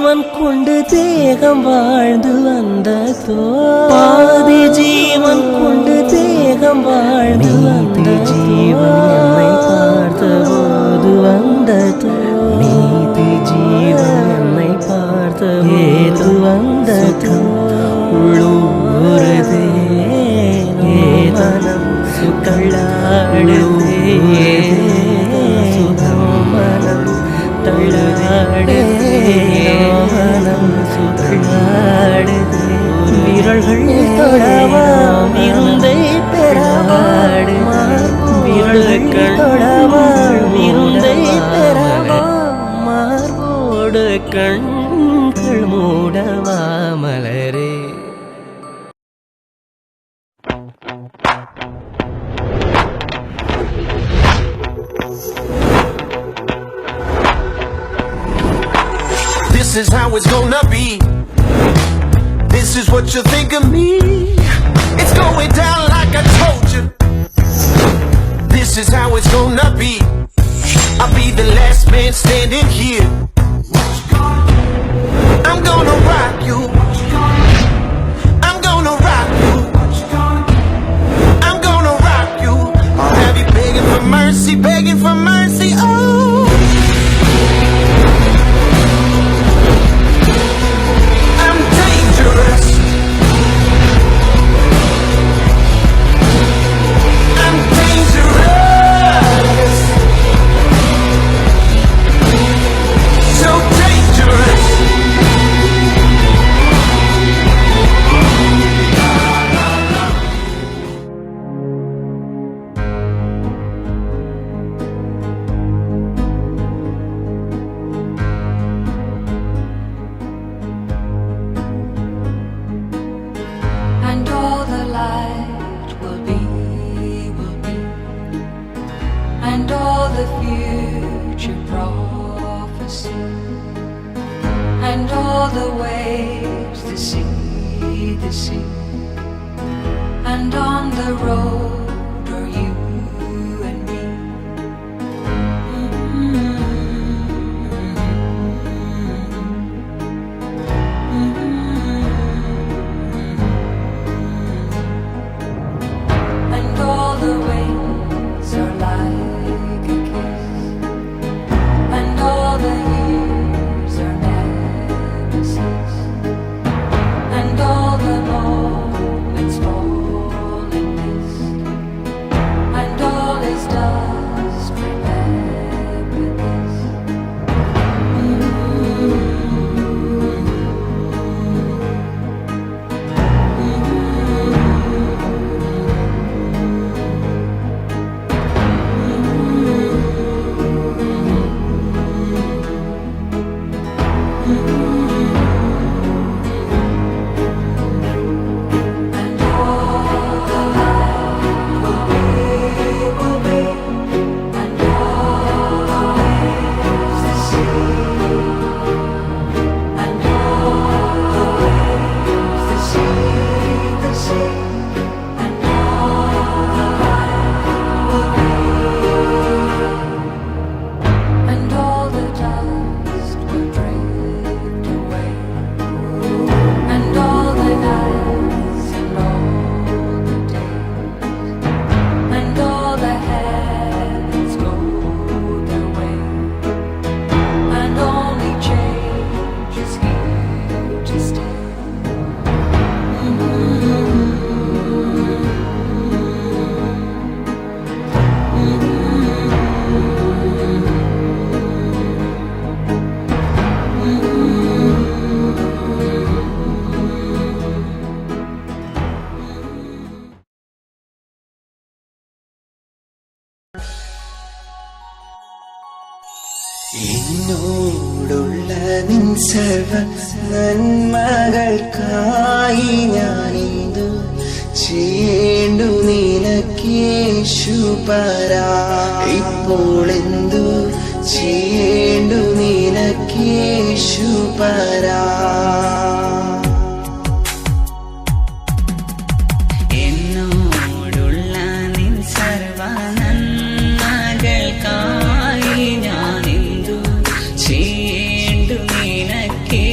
ஜீவன் கொண்டு தேகம் வாழ்ந்து வந்ததோ பாதி ஜீவன் கொண்டு தேகம் வாழ்ந்து வந்த ஜீவன் என்னை பார்த்தபோது வந்ததோ நீதி ஜீவன் என்னை பார்த்தபோது வந்ததோ உள்ளூரதே ஏதனம் சுகளாடுதே சுகம் மனம் தள்ளாடுதே மனம் சுகளாடுதே விரல்கள் தொடவாம் இருந்தை பெறவாடு விரல்கள் தொடவாம் இருந்தை பெறவாம் மார்போடு கண்கள் மூடவா மலரே. This is how it's gonna be. This is what you think of me. It's going down like I told you. This is how it's gonna be. I'll be the last man standing here. I'm gonna rock you. I'm gonna rock you. I'm gonna rock you. I'll have you begging for mercy, begging for mercy. Oh. And all the future prophecy, and all the waves, the sea, and on the road are you and me. And all the ways are like a kiss, and all the years are nemesis, and all the moments fall in mist, and all is dust. Remember this. എന്നോടുള്ള നിൻ സർവ നന്മകൾക്കായി ഞാനെന്തു ചെയ്യേണ്ടു നിനക്കേശുപരാ ഇപ്പോൾ എന്തു ചെയ്യേണ്ടു നിനക്കേശുപരാ ചെയ്യേണ്ടു നിനക്കേ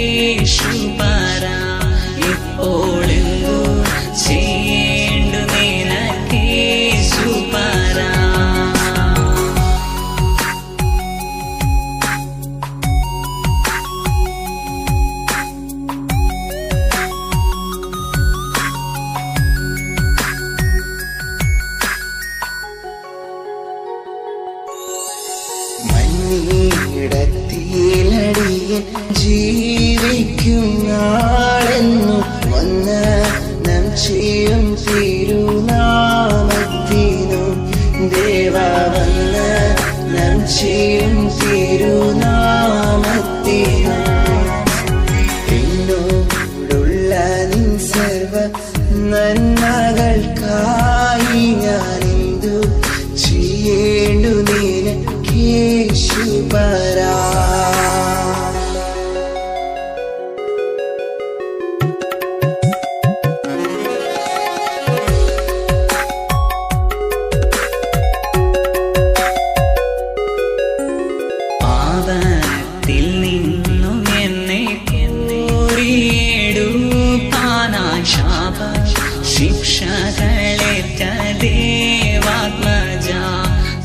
ശിക്ഷകളേറ്റ ദേവാത്മജ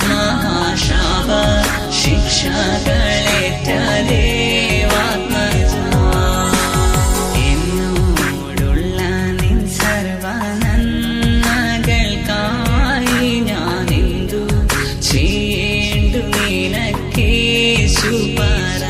മഹാശാപ ശിക്ഷകളേറ്റ ദേവാത്മജ എന്നോടുള്ള നിൻ സർവ നന്മകൾക്കായി ഞാനെന്തു ചെയ്യേണ്ടു നിനക്കേശു പറ.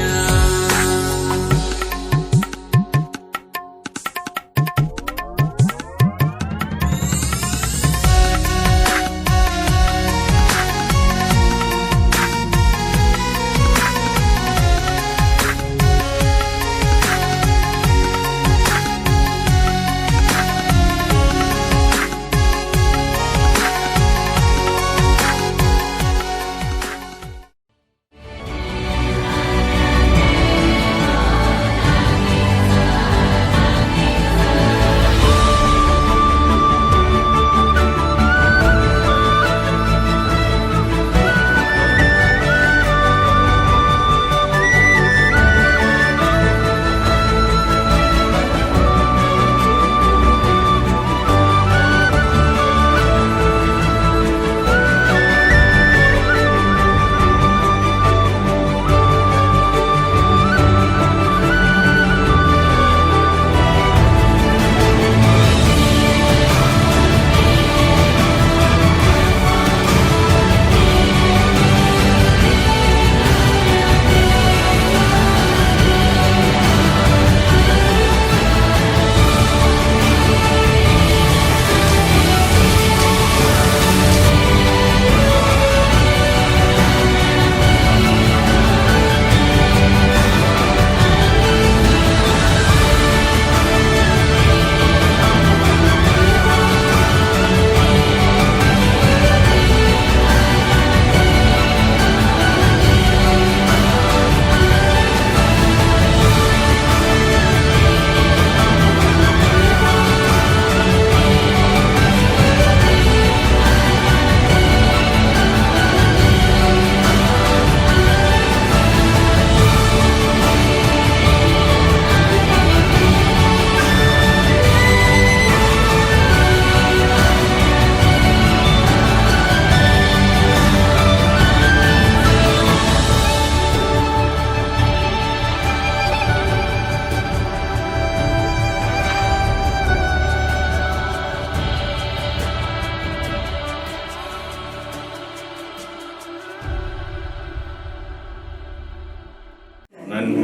നന്മ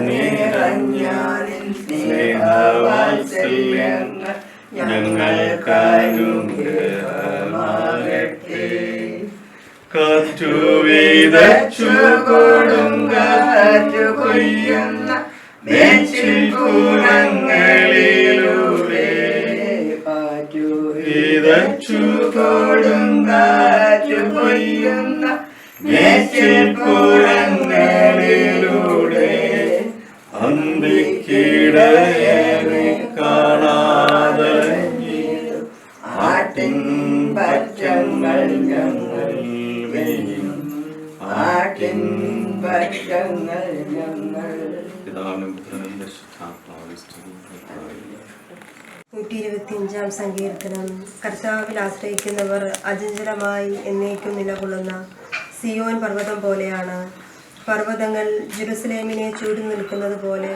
നിറഞ്ഞാലിൻ സ്നേഹവാത്സല്യങ്ങൾ ഞങ്ങൾക്കനുഗ്രഹമാകട്ടെ. കാറ്റു വീതച്ചു കൊടുങ്കാറ്റു കൊയ്യുന്ന മേച്ചിൽപ്പുറങ്ങളിലൂടെ വീതച്ചു കൊടുങ്കാറ്റു കൊയ്യുന്ന മേച്ചിൽപ്പുറങ്ങളിലൂടെ അന്തിക്കിടയനെ കാണാതെ ആട്ടിൻ പറ്റങ്ങൾ ഞങ്ങൾ വെയ്യും. ആട്ടിൻ പറ്റങ്ങൾ ഞങ്ങൾ 125 സങ്കീർത്തനം. കർത്താവിൽ ആശ്രയിക്കുന്നവർ അചഞ്ചലമായി എന്നേക്കും നിലകൊള്ളുന്ന സിയോൻ പർവ്വതം പോലെയാണ്. പർവ്വതങ്ങൾ ജെറുസലേമിനെ ചൂടി നിൽക്കുന്നത് പോലെ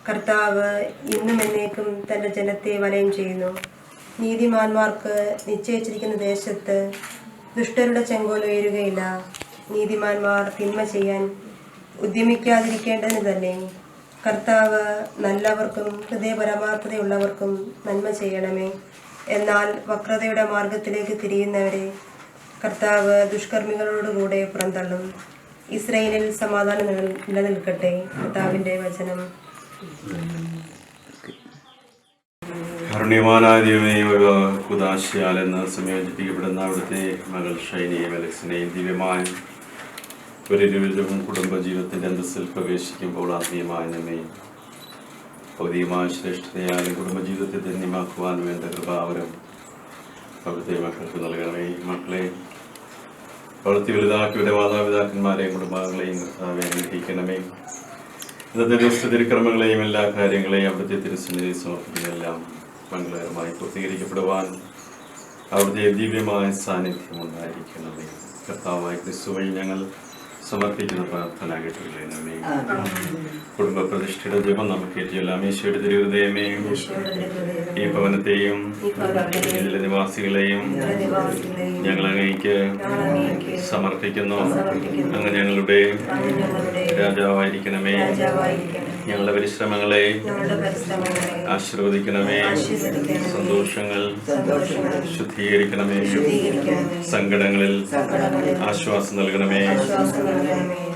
കർത്താവ് ഇന്നും എന്നേക്കും തൻ്റെ ജനത്തെ വലയം ചെയ്യുന്നു. നീതിമാന്മാർക്ക് നിശ്ചയിച്ചിരിക്കുന്ന ദേശത്ത് ദുഷ്ടരുടെ ചെങ്കോൽ ഉയരുകയില്ല. നീതിമാന്മാർ തിന്മ ചെയ്യാൻ ഉദ്യമിക്കാതിരിക്കേണ്ടതിന് തന്നെ. കർത്താവ് നല്ലവർക്കും ഹൃദയപരമാർത്ഥതയുള്ളവർക്കും നന്മ ചെയ്യണമേ. എന്നാൽ വക്രതയുടെ മാർഗത്തിലേക്ക് തിരിയുന്നവരെ കർത്താവ് ദുഷ്കർമ്മികളോടുകൂടെ പുറന്തള്ളും. ഇസ്രയേലിൽ സമാധാനം നിലനിൽക്കട്ടെ. കർത്താവിൻ്റെ വചനം. കാരുണ്യവാനായ ദൈവമേ, കുദാശയാൽ എന്ന് സംയോജിപ്പിക്കപ്പെടുന്ന അവിടുത്തെ മകൾ ഷൈനിയെയും അലക്സിനെയും ദിവ്യമായ ഒരു കുടുംബജീവിതത്തിൻ്റെ അന്തസ്സിൽ പ്രവേശിക്കുമ്പോൾ ആത്മീയമായ നമ്മയും ഭൗതികമായ ശ്രേഷ്ഠതയാലും കുടുംബജീവിതത്തെ ധന്യമാക്കുവാൻ വേണ്ട കൃപാവരം അവിടുത്തെ മക്കൾക്ക് നൽകണമേ. മക്കളെ വളർത്തി വലുതാക്കിയുടെ മാതാപിതാക്കന്മാരെയും കുടുംബാംഗങ്ങളെയും കർത്താവെ അനുഗ്രഹിക്കണമേ. ഇന്നത്തെ ദിവസത്തെ തിരുക്രമങ്ങളെയും എല്ലാ കാര്യങ്ങളെയും അവിടുത്തെ തിരുസന്നിധി സമർപ്പിക്കുന്നതെല്ലാം മംഗളകരമായി പൂർത്തീകരിക്കപ്പെടുവാൻ അവിടുത്തെ ദിവ്യമായ സാന്നിധ്യം ഉണ്ടായിരിക്കണമേ. കർത്താവായ ക്രിസ്തു വഴി ഞങ്ങൾ സമർപ്പിക്കുന്ന പ്രാർത്ഥന കേട്ടുകൊള്ളണമേ. കുടുംബ പ്രതിഷ്ഠയുടെ ജപം നമുക്ക് ഏറ്റുചൊല്ലാം. ഈശോയുടെ തിരുഹൃദയമേ, ഈ ഭവനത്തെയും ഇതിലെ നിവാസികളെയും ഞങ്ങൾ അങ്ങേക്ക് സമർപ്പിക്കുന്നു. അങ്ങ് ഞങ്ങളുടെ രാജാവായിരിക്കണമേ. ഞങ്ങളുടെ പരിശ്രമങ്ങളെ ആശീർവദിക്കണമേ. സന്തോഷങ്ങൾ ശുദ്ധീകരിക്കണമേ. സങ്കടങ്ങളിൽ ആശ്വാസം നൽകണമേ.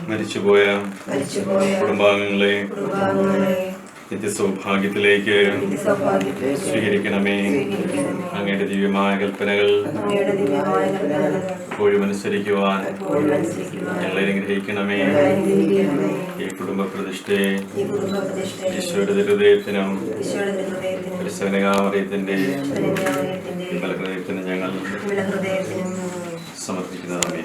മരിച്ചുപോയ കുടുംബാംഗങ്ങളെ നിത്യസൗഭാഗ്യത്തിലേക്ക് സ്വീകരിക്കണമേ. അങ്ങയുടെ ദിവ്യമായ കൽപ്പനകൾ എപ്പോഴും അനുസരിക്കുവാൻ ഞങ്ങളെ അനുഗ്രഹിക്കണമേ. ഈ കുടുംബ പ്രതിഷ്ഠയെ ഈശോയുടെ ഹൃദയത്തിനും പരിസരകാമറിയത്തിന്റെ വിമല ഹൃദയത്തിനും ഞങ്ങൾ സമർപ്പിക്കുന്നതാമേ.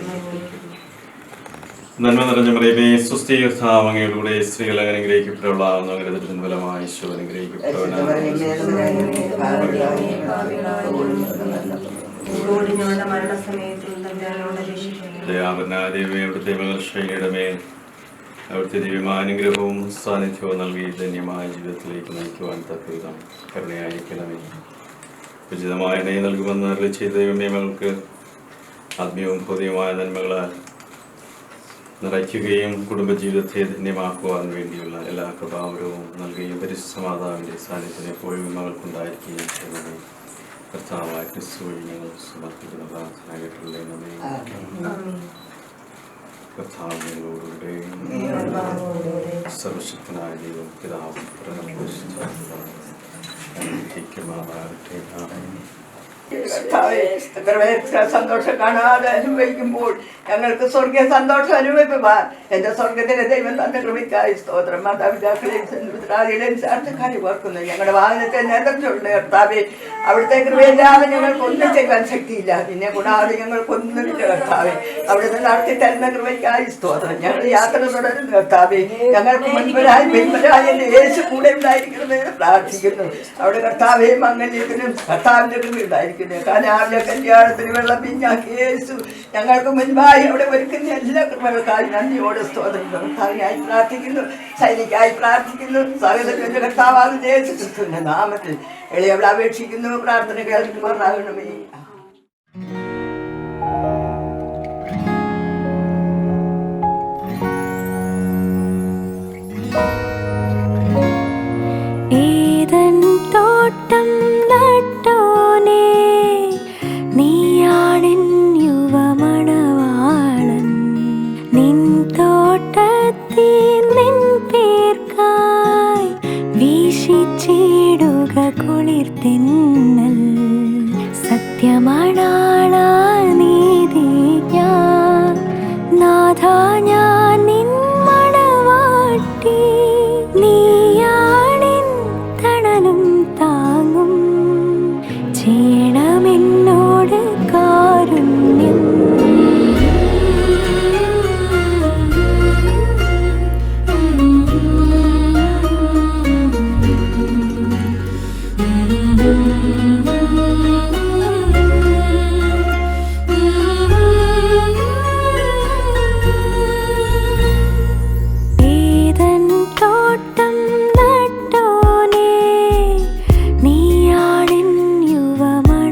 നന്മ നിറഞ്ഞ മറിയമേ, സ്വസ്തി കർത്താവ് അങ്ങയുടെ സ്ത്രീകൾ അനുഗ്രഹിക്കപ്പെടാവുന്ന അങ്ങനെ ഫലമായി ഈശോ അനുഗ്രഹിക്കപ്പെടാനാദേവി അവിടുത്തെ മകൾ ഷൈനയുടെ മേൽ അവിടുത്തെ ദിവ്യമാനുഗ്രഹവും സാന്നിധ്യവും നൽകി ധന്യമായ ജീവിതത്തിലേക്ക് നയിക്കുവാൻ തക്കവിധം കരുണയായിരിക്കണമേ. ഉചിതമായ നെയ് നൽകുമെന്ന് അരുളി ചെയ്ത ദൈവമേ, മകൾക്ക് ആത്മീയവും ഭൗതികമായ നന്മകളാൽ നിറയ്ക്കുകയും കുടുംബജീവിതത്തെ ധന്യമാക്കുവാൻ വേണ്ടിയുള്ള എല്ലാ കൃപാവരവും നൽകുകയും പരിശുദ്ധമാതാവിൻ്റെ സാന്നിധ്യം എപ്പോഴും മകൾക്കുണ്ടായിരിക്കുകയും ചെയ്യുന്നത് കർത്താവായ ക്രിസ്തു വഴി ഞങ്ങൾ സമർപ്പിക്കുന്ന പ്രാർത്ഥന കേട്ടുകൊള്ളണമേ. കർത്താവിനോടുകൂടെ സർവശക്തനായ ദൈവം പിതാവും അനുഗ്രഹിക്കുമാറാകട്ടെ. സന്തോഷം കാണാതെ അനുഭവിക്കുമ്പോൾ ഞങ്ങൾക്ക് സ്വർഗീയ സന്തോഷം അനുഭവിക്കുവാൻ എന്റെ സ്വർഗത്തിലെ ദൈവം തന്റെ കൃപയ്ക്കായി സ്തോത്രം. മാതാപിതാക്കളെയും സന്താദികളെയും ചാർച്ചക്കാരെ ഓർക്കുന്നു. ഞങ്ങളുടെ വാഹനത്തെ നേതൃത്വമുണ്ട് കർത്താവെ. അവിടുത്തെ കൃപയില്ലാതെ ഞങ്ങൾക്കൊന്നും ചെയ്യാൻ ശക്തിയില്ല. പിന്നെ കൂടാതെ ഞങ്ങൾക്കൊന്നുമില്ല കർത്താവെ. അവിടുത്തെ നടത്തി തരുന്ന കൃപയ്ക്കായി സ്തോത്രം. ഞങ്ങൾ യാത്ര തുടരുന്നു കർത്താവെ. ഞങ്ങൾക്ക് മുൻപരായി പിൻപരായി എന്റെ യേശു കൂടെ ഉണ്ടായിരിക്കണമെന്ന് പ്രാർത്ഥിക്കുന്നു. അവിടെ കർത്താവെ മംഗല്യത്തിനും കർത്താവിന്റെ കൃപ ഉണ്ടായിരിക്കുന്നു. കനാവിലെ കല്യാണത്തിന് വെള്ളം പിഞ്ഞാക്കി യേശു ഞങ്ങൾക്ക് മുൻപായി അവിടെ ഒരുക്കുന്ന എല്ലാ കൃപകൾക്കായി നന്ദിയോടെ സ്തോത്രം. കർത്താവിനായി പ്രാർത്ഥിക്കുന്നു, സൈനിക്കായി പ്രാർത്ഥിക്കുന്നു. സകലത്തിന്റെ കർത്താവാകുന്ന യേശു ക്രിസ്തുവിന്റെ നാമത്തിൽ എളിയവളെ അപേക്ഷിക്കുന്നു. പ്രാർത്ഥന കേൾക്കുമാറാകണമേ. ഏദൻ തോട്ടം നട്ടോനേ, നീയാണെൻ യുവമണവാളൻ. നിൻ തോട്ടത്തിൽ നിൻ പേർക്കായി വീശിച്ചിടുക കുളിർത്തിന്നൽ. സത്യമണാളാ നീതി ഞാൻ നാഥ, ഞാൻ നിൻ മണവാട്ടി. നീയാണെൻ തണലും താങ്ങും, ചെയ്യണമെന്നോട് കാരുണ്യം. ഏദൻ തോട്ടം നട്ടോനേ, നീയാണെൻ യുവമണവാളൻ.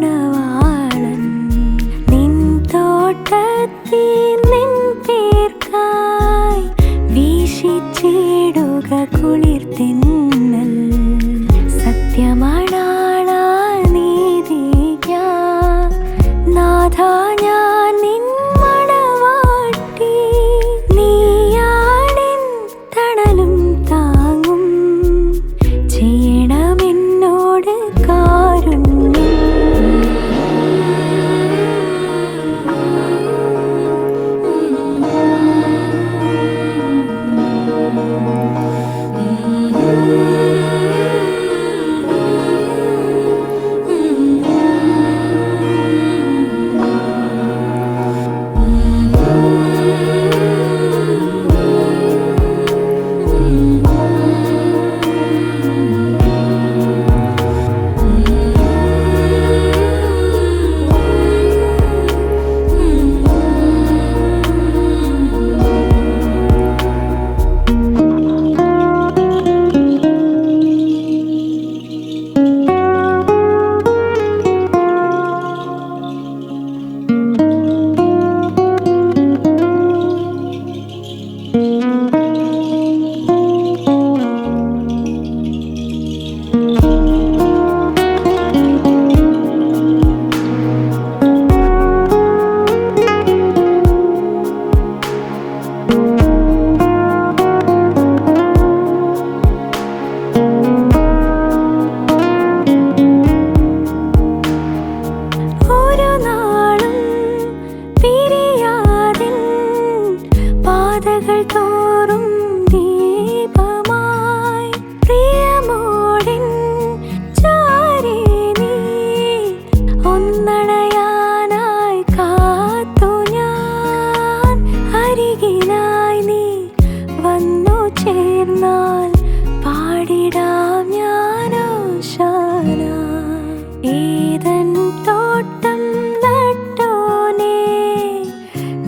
ജീവൻ തോട്ടം നട്ടോനേ,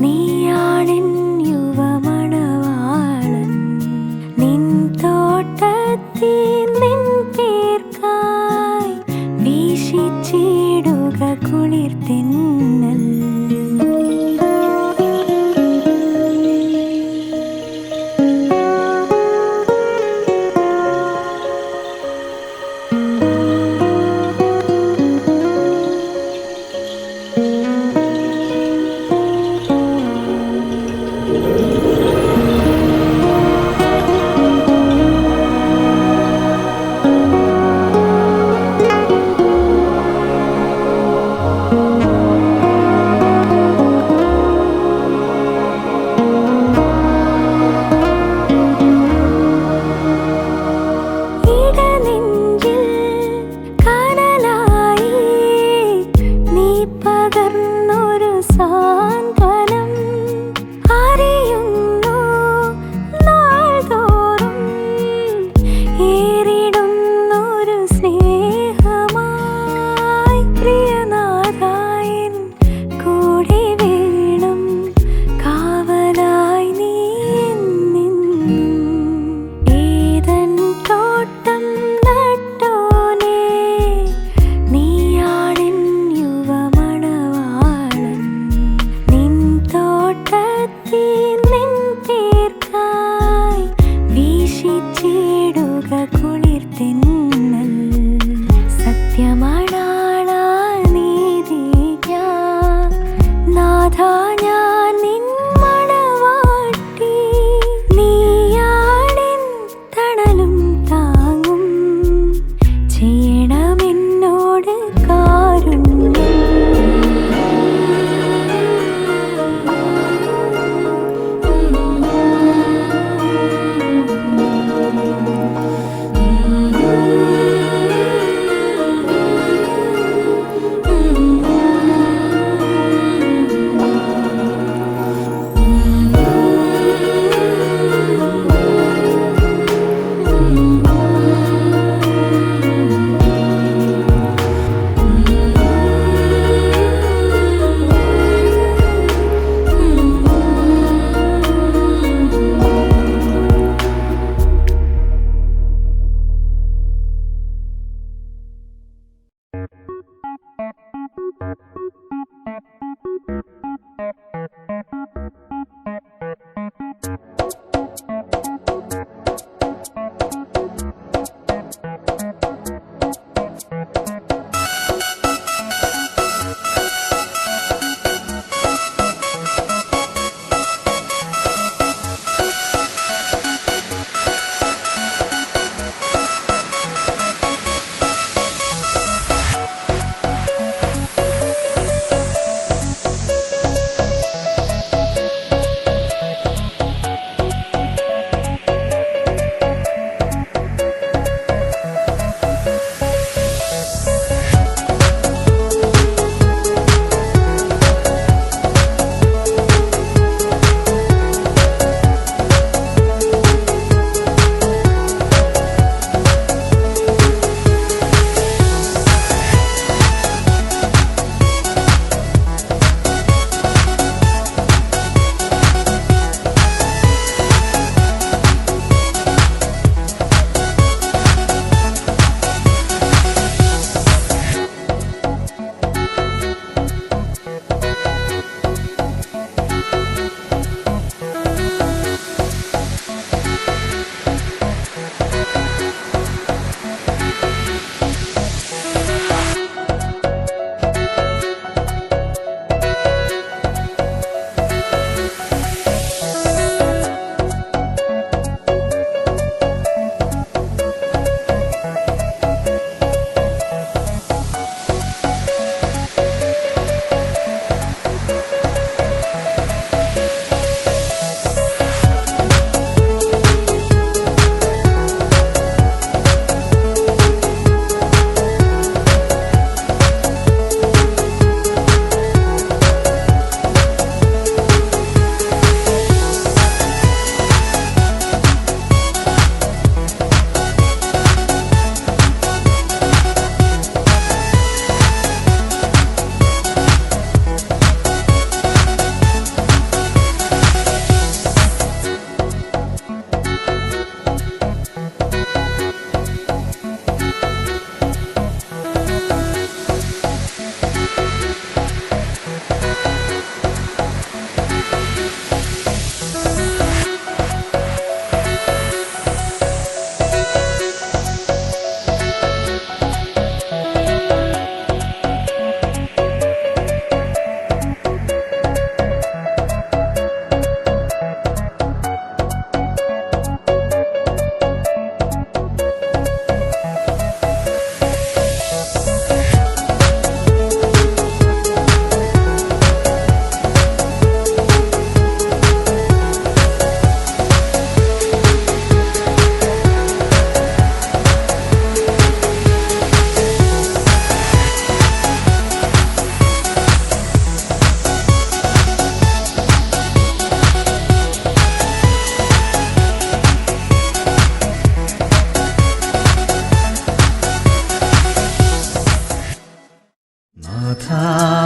നീയാണെൻ യുവമണവാളൻ. നിൻ തോട്ടത്തിൽ നിൻ പേർക്കായി വീശിച്ചിടുക കുളിർത്തിന്നൽ.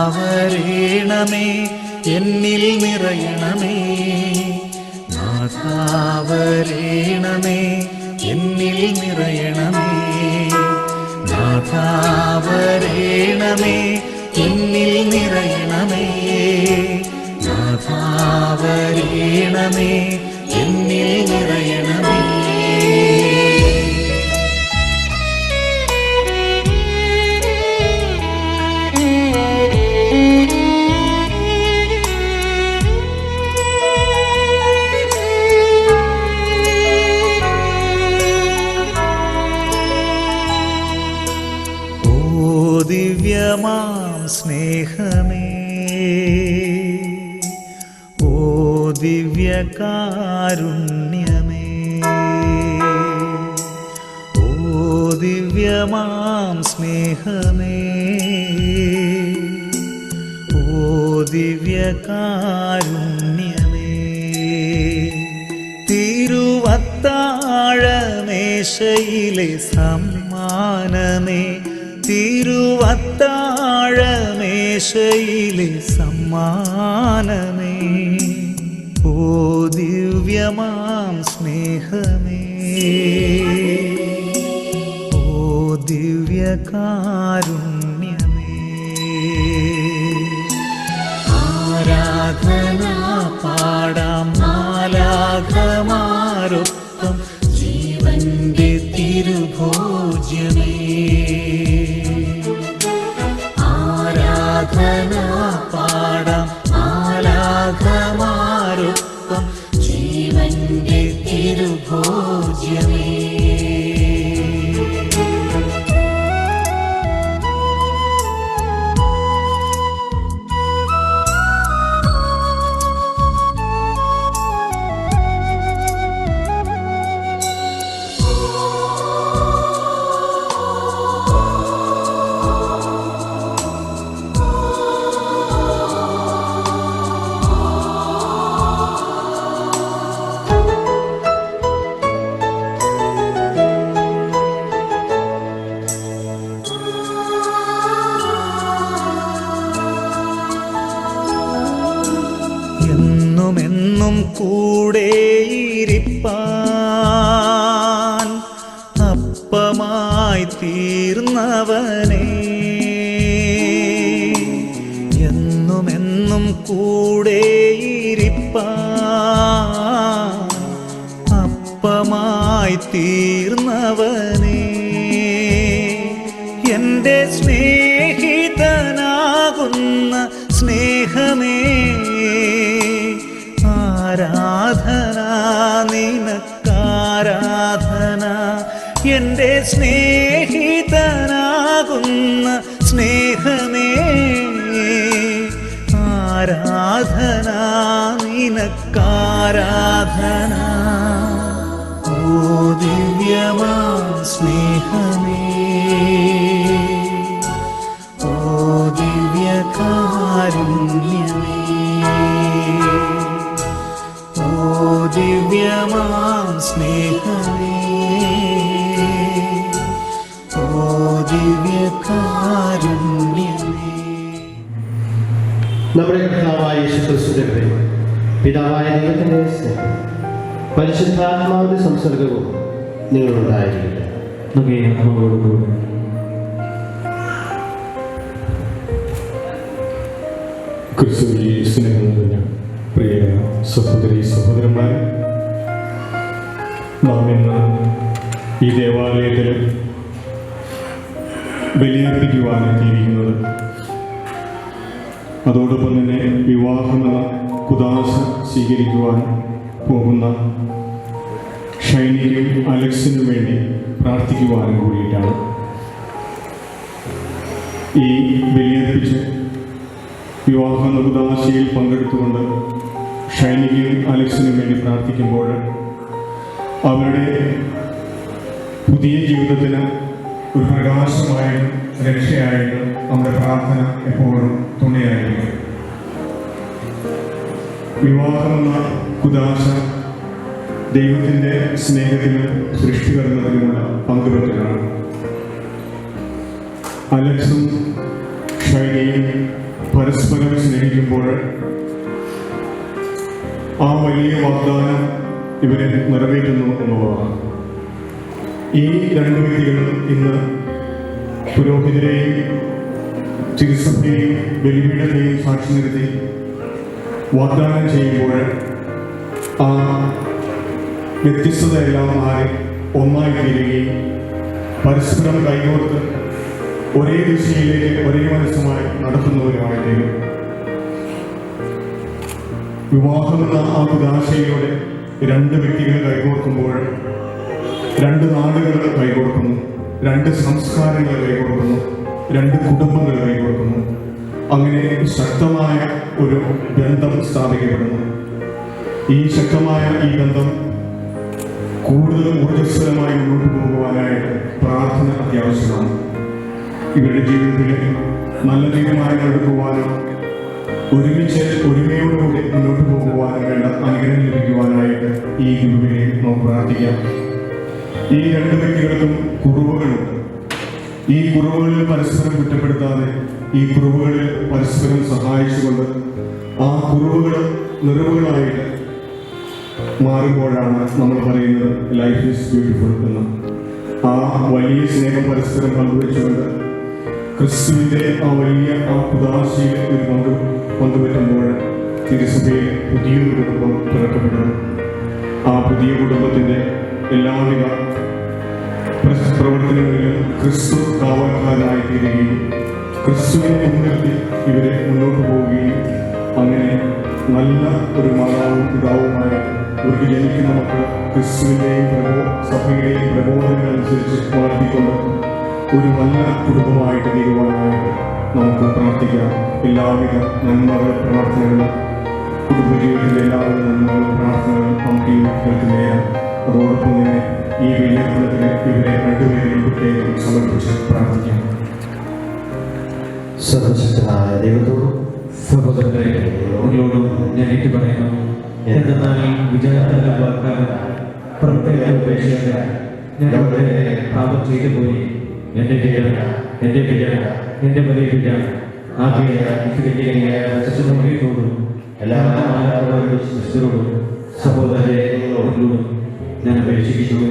നാഥാവരേണമേ എന്നിൽ നിറയണമേ, നാഥാവരേണമേ എന്നിൽ നിറയണമേ, നാഥാവരേണമേ എന്നിൽ നിറയണമേ, നാഥാവരേണമേ എന്നിൽ നിറയണമേ. ദിവ്യമാം സ്നേഹമേ, ഓ ദിവ്യകാരുണ്യമേ, ഓ ദിവ്യമാം സ്നേഹമേ, ഓ ദിവ്യകാരുണ്യമേ, തിരുവത്താഴമേശയിലെ സമ്മാനമേ, തിരുവത്താഴമേശയിലെ സമ്മാനമേ, ഓ ദിവ്യമാം സ്നേഹമേ, ഓ ദിവ്യകാരുണ്യമേ. ആരാധന പാടാം മാലാഖമാരൊപ്പം ജീവന്റെ തിരുഭോജ്യമേ, ആരാധന പാടാം മാലാഖമാരൊപ്പം ജീവന്റെ തിരുഭോജ്യമേ. എന്നുമെന്നും കൂടെയിരിപ്പാൻ അപ്പമായി തീർന്നവനേ, എന്നുമെന്നും കൂടെയിരിപ്പാൻ അപ്പമായി തീർന്നവനേ, എൻ്റെ സ്നേഹിതനാകുന്ന സ്നേഹമേ, ആരാധന നിനക്കാരാധന, എൻ്റെ സ്നേഹിതനാകുന്ന സ്നേഹമേ, ആരാധന നിനക്കാരാധന, ഓ ദിവ്യമാം സ്നേഹമേ, ഓ ദിവ്യകാരുണ്യമേ, ഓ ദിവ്യമാം സ്നേഹമേ, ഓ ദിവ്യകാരുണ്യമേ. നമ്മുടെ കർത്താവായ യേശുക്രിസ്തുവിന്റെ കൃപ, പിതാവായ ദൈവത്തിന്റെ സ്നേഹം, പരിശുദ്ധാത്മാവിന്റെ സംസർഗവും നിങ്ങളുണ്ടായിരിക്കട്ടെ. ക്രിസ്തുവിൽ സ്നേഹം നിറഞ്ഞ പ്രിയ സഹോദരി സഹോദരന്മാരെ, നാം ഇന്ന് ഈ ദേവാലയത്തിൽ ബലിയർപ്പിക്കുവാനെത്തിയിരിക്കുന്നത് അതോടൊപ്പം തന്നെ വിവാഹമെന്ന കുദാശ സ്വീകരിക്കുവാൻ പോകുന്ന ഷൈനിക്കും അലക്സിനും വേണ്ടി പ്രാർത്ഥിക്കുവാനും കൂടിയിട്ടാണ്. ഈ ബലിയർപ്പിച്ച് വിവാഹ കുദാശയിൽ പങ്കെടുത്തുകൊണ്ട് ഷൈനിക്കും അലക്സിനും വേണ്ടി പ്രാർത്ഥിക്കുമ്പോൾ അവരുടെ പുതിയ ജീവിതത്തിന് ഒരു പ്രകാശമായും രക്ഷയായിട്ടും നമ്മുടെ പ്രാർത്ഥന എപ്പോഴും തുണയായിരിക്കും. വിവാഹമെന്ന കുദാശ ദൈവത്തിൻ്റെ സ്നേഹത്തിലും സൃഷ്ടികർമ്മത്തിലുമുള്ള പങ്കുവെക്കലാണ്. അലക്സും ഷൈനിയും പരസ്പരം സ്നേഹിക്കുമ്പോൾ ആ വലിയ വാഗ്ദാനം ഇവരെ നിറവേറ്റുന്നു എന്നുള്ളതാണ്. ഈ രണ്ട് വ്യക്തികൾ ഇന്ന് പുരോഹിതരെയും തിരുസഭയെയും ബലിപീഠത്തെയും സാക്ഷി നിർത്തി വാഗ്ദാനം ചെയ്യുമ്പോൾ ആ വ്യത്യസ്തതയെല്ലാം മാറി ഒന്നായി തീരുകയും പരസ്പരം കൈകോർത്ത് ഒരേ ദിശയിലേക്ക് ഒരേ മനസ്സുമായി നടത്തുന്നവരുമായിട്ടേക്കും വിവാഹമെന്ന ആ കുദാശയിലൂടെ രണ്ട് വ്യക്തികൾ കൈകോർക്കുമ്പോൾ രണ്ട് നാടുകൾ കൈകോർക്കുന്നു, രണ്ട് സംസ്കാരങ്ങൾ കൈകോർക്കുന്നു, രണ്ട് കുടുംബങ്ങൾ കൈകോർക്കുന്നു. അങ്ങനെ ശക്തമായ ഒരു ബന്ധം സ്ഥാപിക്കപ്പെടുന്നു. ഈ ശക്തമായ ഈ ബന്ധം കൂടുതൽ ഊർജ്ജസ്വലമായി മുന്നോട്ട് പോകുവാനായിട്ട് പ്രാർത്ഥന അത്യാവശ്യമാണ്. ഇവരുടെ ജീവിതത്തിൽ നല്ല തീരുമാനങ്ങൾ എടുക്കുവാനും ഒരുമിച്ച് ഒരുമയോടുകൂടി മുന്നോട്ട് പോകുവാനും വേണ്ട അനുഗ്രഹം ലഭിക്കുവാനായിട്ട് ഈ ഗുരുവിനെ നമുക്ക് പ്രാർത്ഥിക്കാം. ഈ രണ്ട് വ്യക്തികൾക്കും കുറവുകളുണ്ട്. ഈ കുറവുകളിൽ പരസ്പരം കുറ്റപ്പെടുത്താതെ ഈ കുറവുകളിൽ പരസ്പരം സഹായിച്ചുകൊണ്ട് ആ കുറവുകൾ നിറവുകളായിട്ട് മാറുമ്പോഴാണ് നമ്മൾ പറയുന്നത് ലൈഫ് ഈസ് ബ്യൂട്ടിഫുൾ എന്ന്. ആ വലിയ സ്നേഹം പരസ്പരം പങ്കുവെച്ചുകൊണ്ട് ക്രിസ്തുവിൻ്റെ ആ വലിയ ആ കുദാശയിൽ ഒരു പങ്കുപറ്റുമ്പോൾ തിരുസഭയിൽ പുതിയൊരു കുടുംബം പിറക്കപ്പെടുന്നു. ആ പുതിയ കുടുംബത്തിൻ്റെ എല്ലാവിധ പ്രവർത്തനങ്ങളിലും ക്രിസ്തു കാവൽക്കാരനായി തീരുകയും ക്രിസ്തുവിനെ മുൻനിർത്തി ഇവരെ മുന്നോട്ട് പോവുകയും അങ്ങനെ നല്ല ഒരു മാതാവും പിതാവുമായി ഇവർക്ക് ജനിക്കുന്ന മക്കൾ ക്രിസ്തുവിൻ്റെയും സഭയുടെയും പ്രബോധനങ്ങൾ അനുസരിച്ച് വളർത്തിക്കൊണ്ട് ഒരു നല്ല കുടുംബമായിട്ട് തീരുവാനായിട്ട് നമുക്ക് പ്രാർത്ഥിക്കാം. എല്ലാവിധ നന്മകൾ പ്രാർത്ഥനകളും കുടുംബജീവിതത്തിൻ്റെ എല്ലാവിധ നന്മകളും പ്രാർത്ഥനകളും നമുക്ക് ഈ കേൾക്കുന്നതാണ്. അതോടൊപ്പം തന്നെ ഈ വിജ്ഞാപനത്തിൽ ഇവരെ രണ്ടുപേരെയും പ്രത്യേകം സമർപ്പിച്ച് പ്രാർത്ഥിക്കാം. സർവശക്തനായ ദൈവത്തോടും സഹോദരങ്ങളോടും ഞാൻ ഏറ്റു പറയുന്നു. എന്തെന്നാൽ വിജയത്തിന്റെ വാഗ്ദാനം പ്രത്യേക ഉപേക്ഷ ഞാൻ അവിടെ പാപം ചെയ്തു പോയി. എൻ്റെ പിഴ എൻ്റെ വലിയ പിഴ ആദ്യത്തോടും എല്ലാ ശിശുരോടും സഹോദരങ്ങളോടും ഞാൻ അപേക്ഷിക്കുന്നു.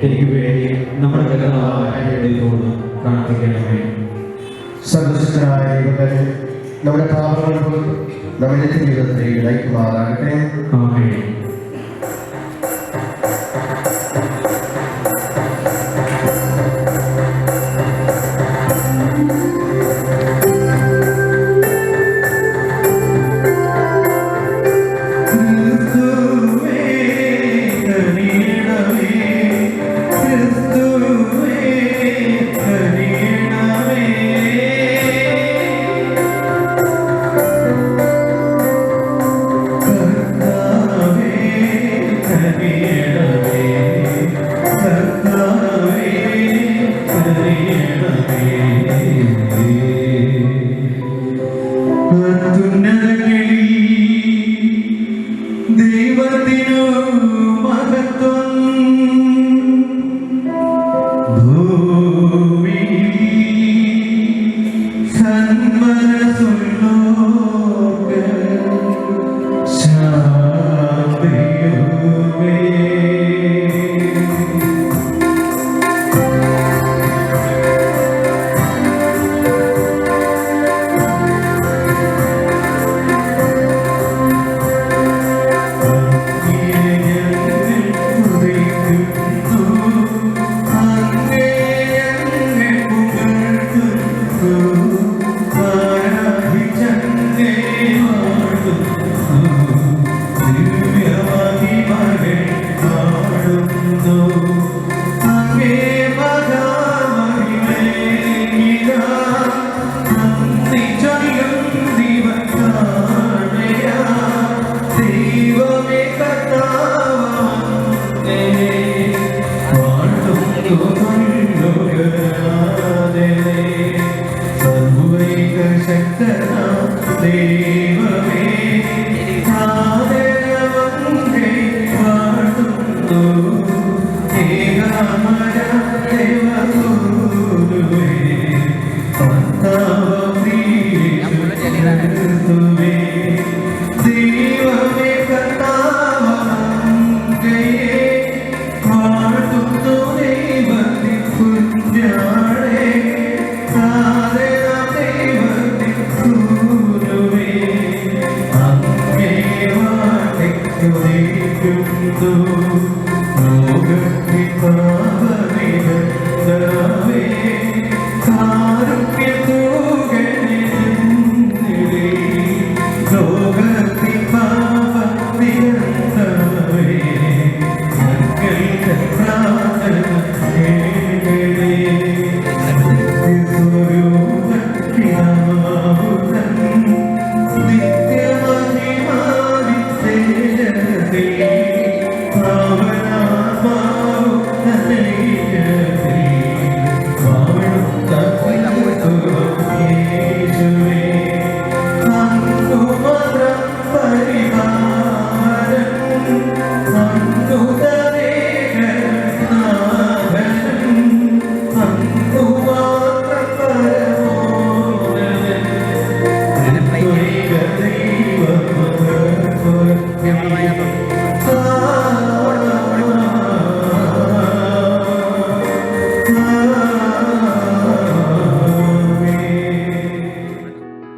എനിക്ക് വേണ്ടി നമ്മുടെ ദൈവത്തോട് പ്രാർത്ഥിക്കണമേ. സർവശക്തനായ ദൈവത്തെ നമ്മുടെ പാപങ്ങൾക്ക് നമ്മുടെ ജീവിതത്തെ നയിക്കുമാറാകട്ടെ. ആമേൻ. ദൈവത്തിനു മഹത്വം ഭൂമിയിൽ സന്മനസ്സുള്ളോർക്ക് ശാന്തിയുമേ. Dewa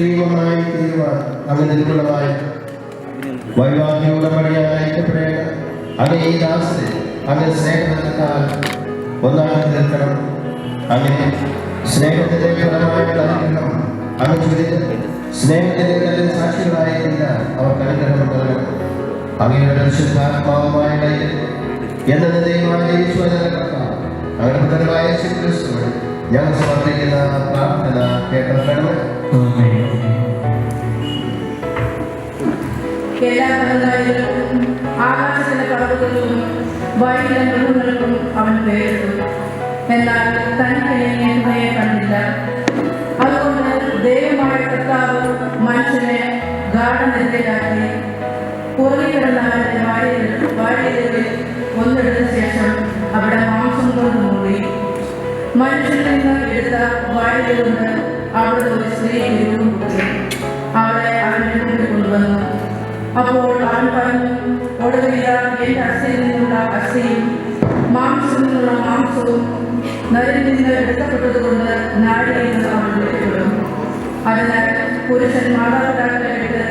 ദൈവമായി തീരുവാൻ അങ്ങനെ നിന്നുള്ളതായ വൈവാഹിക ഉടമ്പടിയാൽ അയക്കപ്പെടേണ്ട അങ്ങനെ ഈ ദാസനെ അങ്ങനെ സ്നേഹബന്ധത്താൽ ഒന്നാക്കി തീർക്കണം. അങ്ങനെ സ്നേഹത്തിന്റെ ഫലമായുള്ള അനുഗ്രഹം അങ്ങ് ചുരുങ്ങി സ്നേഹത്തിന്റെ നല്ല സാക്ഷികളായിട്ടില്ല അവർക്ക് അനുഗ്രഹം നൽകണം. അങ്ങനെയുള്ള ശുദ്ധാത്മാവുമായ എന്നത് ദൈവമായ അങ്ങനെ പ്രധാനമായ ഞങ്ങൾ സമർപ്പിക്കുന്ന പ്രാർത്ഥന കേൾക്കണമേ. എല്ലാ കടലായികൾക്കും ആകാശത്തിന്റെ പറവുകളിലും വഴിയിലെ മൃഗങ്ങൾക്കും അവൻ പേരിട്ടു. എന്നാൽ തനിക്ക് ഹൃദയെ കണ്ടില്ല. അതുകൊണ്ട് ദൈവമായ കർത്താവ് മനുഷ്യനെ ഗാഠനിദ്രയിലാക്കി പുറകിക്കിടന്നവന്റെ വാഴയിലുകളിൽ ഒന്നെടുത്ത ശേഷം അവിടെ മാംസം കൊണ്ട് മൂടി. മനുഷ്യനിൽ നിന്ന് എടുത്ത വാഴയിലുകൊണ്ട് അവിടെ ഒരു സ്ത്രീ രൂപം കൊടുത്തു. അവളെ അവന്റെ മുന്നിൽ കൊണ്ടുവന്നു. അപ്പോൾ അവൻ പറഞ്ഞു, ഒടുവിൽ എന്റെ അസ്ഥിയിൽ നിന്നുള്ള അസ്ഥിയും മാംസത്തിൽ നിന്നുള്ള മാംസവും നരിൽ നിന്ന് എടുക്കപ്പെട്ടതുകൊണ്ട് നാഴികയിൽ നിന്ന് അവൻ വിളിക്കപ്പെടും. അതിനാൽ പുരുഷൻ മാതാപിതാക്കളെ വിട്ട്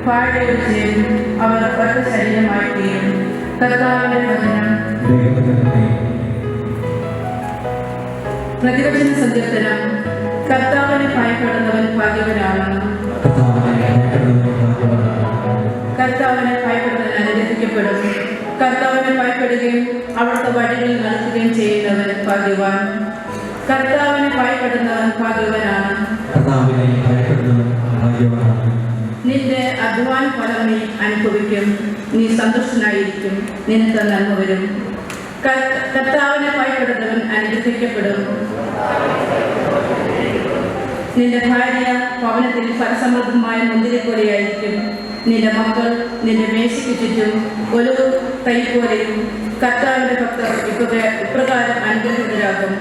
ഭാര്യയോട് ചേരും, അവർ ഒറ്റ ശരീരമായി തീരും. കർത്താവിന്റെ വചനം. പ്രതിവചന സങ്കീർത്തനം. കർത്താവിനെ ഭയപ്പെടുന്നവൻ ഭാഗ്യവനാണ്. കർത്താവിനെ ഭയപ്പെടുന്നവൻ അനുഗ്രഹിക്കപ്പെടും. കർത്താവിനെ ഭയപ്പെടുകയും അവിടുത്തെ വഴികളിൽ നടത്തുകയും ചെയ്യുന്നവൻ ഭാഗ്യവാൻ. കർത്താവിനെ ഭയപ്പെടുന്നവൻ ഭാഗ്യവാനാണ്. നിന്റെ അധ്വാന ഫലം നീ അനുഭവിക്കും. നീ സന്തുഷ്ടനായിരിക്കും. നിനക്ക് നന്മ വരും. കർത്താവിനെ ഭയപ്പെടുന്നവൻ അനുഗ്രഹിക്കപ്പെടും. നിന്റെ ഭാര്യ ഭവനത്തിൽ ഫലസമൃദ്ധമായ മുന്തിരി പോലെയായിരിക്കും. നിന്റെ മക്കൾ നിന്റെ മേശയ്ക്ക് ചുറ്റും ഒരു തൈ പോലെയും. കർത്താവിന്റെ ഭക്തർ ഇപ്രകാരം അനുഗ്രഹിതരാകും.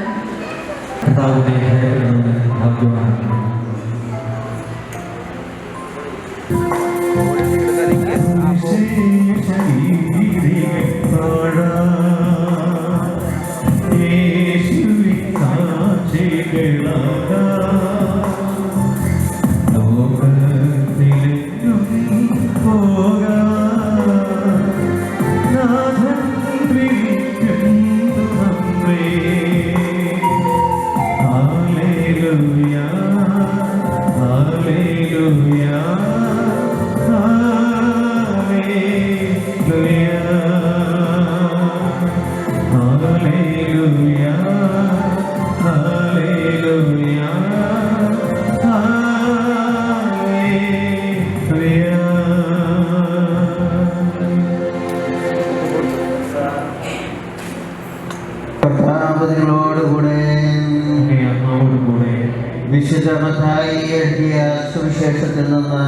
വിശുദ്ധ മത്തായി എഴുതിയ സുവിശേഷത്തിൽ നിന്ന്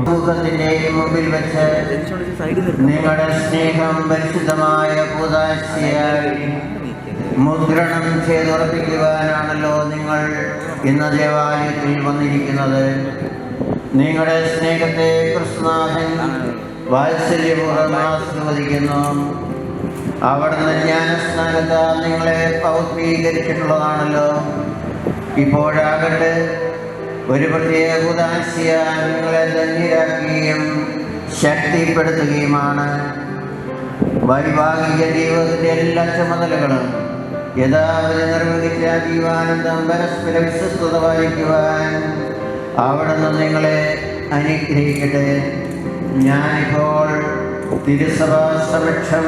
സമൂഹത്തിന്റെയും മുമ്പിൽ വെച്ച് നിങ്ങളുടെ സ്നേഹം പരിശുദ്ധമായ കൂദാശയായി മുദ്രണം ചെയ്തുറപ്പിക്കുവാനാണല്ലോ നിങ്ങൾ ഇന്ന് ദേവാലയത്തിൽ വന്നിരിക്കുന്നത്. നിങ്ങളുടെ സ്നേഹത്തെ ക്രിസ്തുനാഥൻ വാത്സല്യപൂർവ്വം ആസ്വദിക്കുന്നു. അവിടുന്ന് ജ്ഞാനസ്നാനത്താൽ നിങ്ങളെ പൗത്രീകരിച്ചിട്ടുള്ളതാണല്ലോ. ഇപ്പോഴാകട്ടെ ഒരു പ്രത്യേക ഉദാശയാൽ നിങ്ങളെ ധന്യരാക്കുകയും ശക്തിപ്പെടുത്തുകയുമാണ്. വൈവാഹിക ജീവിതത്തിൻ്റെ എല്ലാ ചുമതലകളും യഥാവധി നിർവഹിച്ച ജീവാനന്ദം പരസ്പര വിശ്വസ്തത വഹിക്കുവാൻ അവിടുന്ന് നിങ്ങളെ അനുഗ്രഹിക്കട്ടെ. ഞാനിപ്പോൾ തിരുസഭാ സമക്ഷം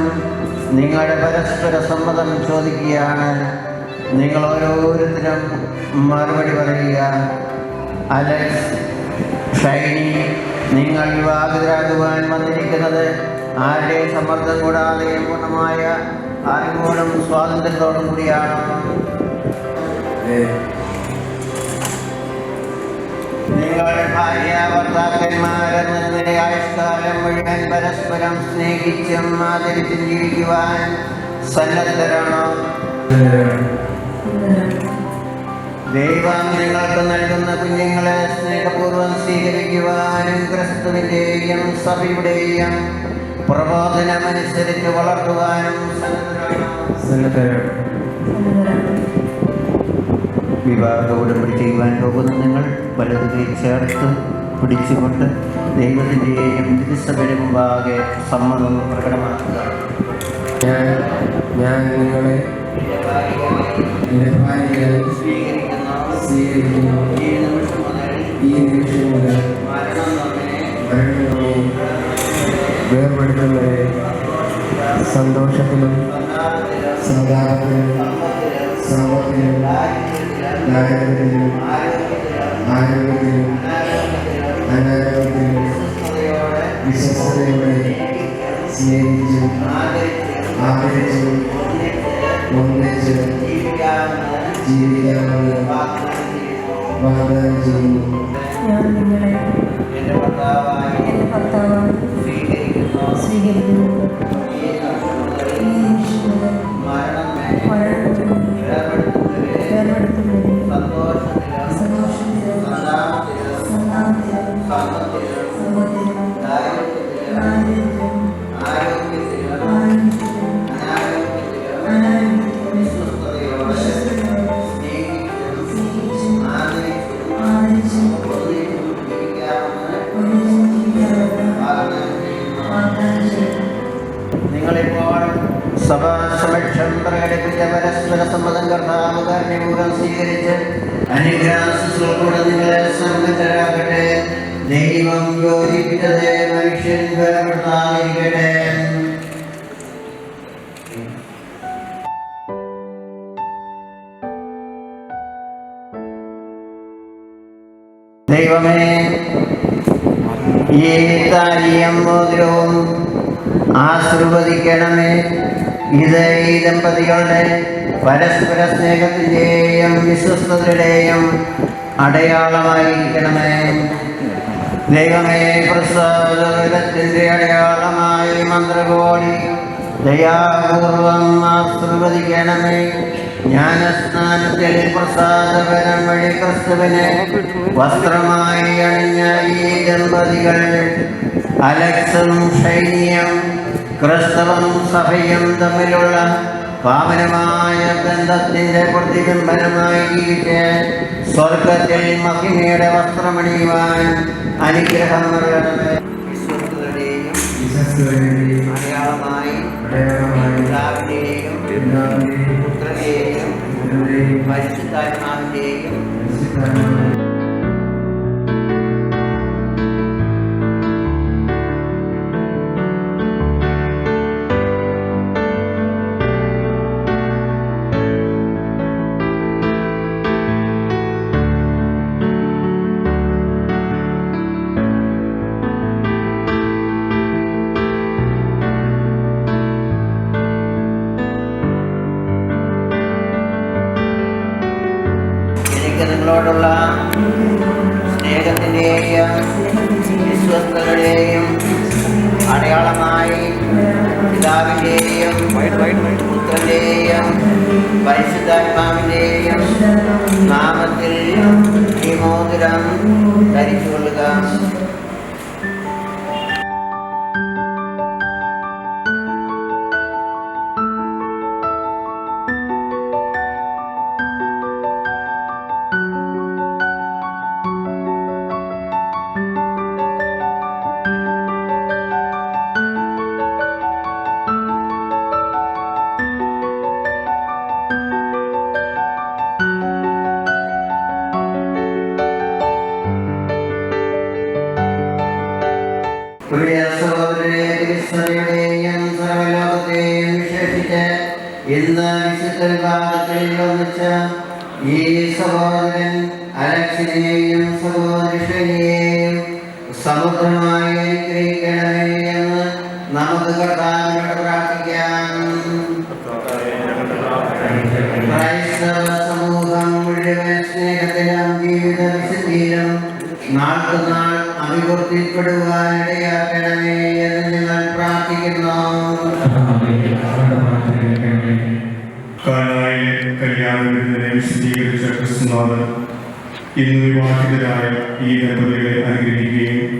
നിങ്ങളുടെ പരസ്പര സമ്മതം ചോദിക്കുകയാണ്. നിങ്ങൾ ഓരോരുത്തരും മറുപടി പറയുക. അലക്സ്, ഷൈനി, നിങ്ങൾ വിവാഹിതരാകുവാൻ വന്നിരിക്കുന്നത് ആരുടെ സമ്മർദ്ദം കൂടാതെ പൂർണ്ണമായ അറിവോടും സ്വാതന്ത്ര്യത്തോടും കൂടിയാണ്. നിങ്ങളുടെ ഭാര്യ ഭർത്താക്കന്മാരെന്ന ആയുഷ്കാലം മുഴുവൻ പരസ്പരം സ്നേഹിച്ചും ആദരിച്ചും ജീവിക്കുവാൻ സന്നദ്ധരാണോ? ദൈവം നിങ്ങൾക്ക് നൽകുന്ന കുഞ്ഞുങ്ങളെ സ്നേഹപൂർവ്വം സ്വീകരിക്കുവാനും ക്രിസ്തുവിൻ്റെയും സഭയുടെയും പ്രബോധനമനുസരിച്ച് വളർത്തുവാനും സന്നദ്ധരാണോ? വിവാഹ ഉടമ്പടി ചെയ്യുവാൻ പോകുന്ന നിങ്ങൾ വലതു കൈ ചേർത്ത് പിടിച്ചുകൊണ്ട് ദൈവത്തിൻ്റെയും തിരുസഭയുടെ മുമ്പാകെ സമ്മതം പ്രകടമാക്കുക. ഞാൻ നിങ്ങളെ എൻ്റെ ഭാര്യയായി സ്വീകരിക്കുന്നു. ഈ നിമിഷം മുതൽ മരണം വേർപെടുത്തുന്നവരെ സന്തോഷത്തിലും സമാധാനത്തിലും സമത്തിലും ദാരിദ്ര്യത്തിലും ആരോഗ്യത്തിലും അനാരോഗ്യത്തിലും വിശ്വസ്തയോടെ സ്നേഹിച്ചും ആദരിച്ചും ഒന്നിച്ച് ജീവിക്കാമെന്ന് വാഗ്ദാനം ചെയ്യുന്നു. ഞാൻ നിങ്ങളെ എൻ്റെ ഭർത്താവായി സ്വീകരിക്കുന്നു. ഈ നിമിഷം മുതൽ മരണം വേർപെടുത്തുന്നവരെ സന്തോഷത്തിലും സന്നാഹത്തിലും സമത്തിലും ദാരിദ്ര്യം നിങ്ങളിപ്പോൾ സഭാസമക്ഷം പ്രകടിപ്പിച്ച പരസ്പര സമ്മതം കർത്താവ് കാരുണ്യപൂർവ്വം സ്വീകരിച്ച് അനുഗ്രഹകൂടെ നിങ്ങളെ സംബന്ധരാകട്ടെ. ദൈവം യോജിപ്പിച്ചത് മനുഷ്യൻ വേർപെടുത്താതിരിക്കട്ടെ. ദൈവമേ, ഈ താലിയും മോതിരവും ആശീർവദിക്കണമേ. ഇത് ഈ ദമ്പതികളുടെ പരസ്പര സ്നേഹത്തിൻ്റെയും വിശ്വസ്തതയുടെയും അടയാളമായിരിക്കണമേ. ദൈവമേ, പ്രസാദത്തിൻ്റെ അടയാളമായി മന്ത്രകോടി ദയാപൂർവം ആശീർവദിക്കണമേ. ജ്ഞാനസ്നാനത്തിൽ പ്രസാദപരം വഴി ക്രിസ്തുവിനെ വസ്ത്രമായി അണിഞ്ഞ ഈ ദമ്പതികൾ അലക്സും ഷൈനിയും ക്രിസ്തവും സഭയും തമ്മിലുള്ള പാവനമായ ബന്ധത്തിൻ്റെ പ്രതിബിംബനമായി ജീവിച്ച് സ്വർഗത്തിൽ മഹിമയുടെ വസ്ത്രമണിയുവാൻ അനുഗ്രഹം നൽകണമേ. വിശ്വസ്തരുടെയും അടയാളമായി പിതാവിൻ്റെയും പുത്രനെയും പരിശുദ്ധാത്മാവിൻ്റെയും നിങ്ങളോടുള്ള സ്നേഹത്തിൻ്റെയും വിശ്വസ്തതയുടെയും അടയാളമായി പിതാവിൻ്റെയും പുത്രൻ്റെയും പരിശുദ്ധാത്മാവിൻ്റെയും നാമത്തിൽ ഈ മോതിരം ധരിച്ചുകൊള്ളുക. സഭയുടെയും സർവലോകത്തെയും വിശേഷിച്ച് ഇന്ന് വിശുദ്ധ വിഭാഗത്തിൽ ഒന്നിച്ച ഈ സഹോദരൻ അലക്സിനെയും സഹോദരി ഷൈനിയെയും സമുദ്രമായി അനുഗ്രഹിക്കണമേ എന്ന് നമുക്ക് കർത്താവിനോട് പ്രാർത്ഥിക്കാം. ക്രൈസ്തവ സമൂഹം മുഴുവൻ സ്നേഹത്തിലും ജീവിത വിശുദ്ധിയിലും നാൾക്കുനാൾ അഭിവൃദ്ധിപ്പെടുവാനിടയാക്കണമേ എന്ന് ഞങ്ങൾ പ്രാർത്ഥിക്കുന്നു. കാനായിലെ കല്യാണവിരുന്നിനെ വിശദീകരിച്ച ക്രിസ്തുനാഥൻ ഇന്ന് വിവാഹിതരായ ഈ ദമ്പതികളെ അനുഗ്രഹിക്കുകയും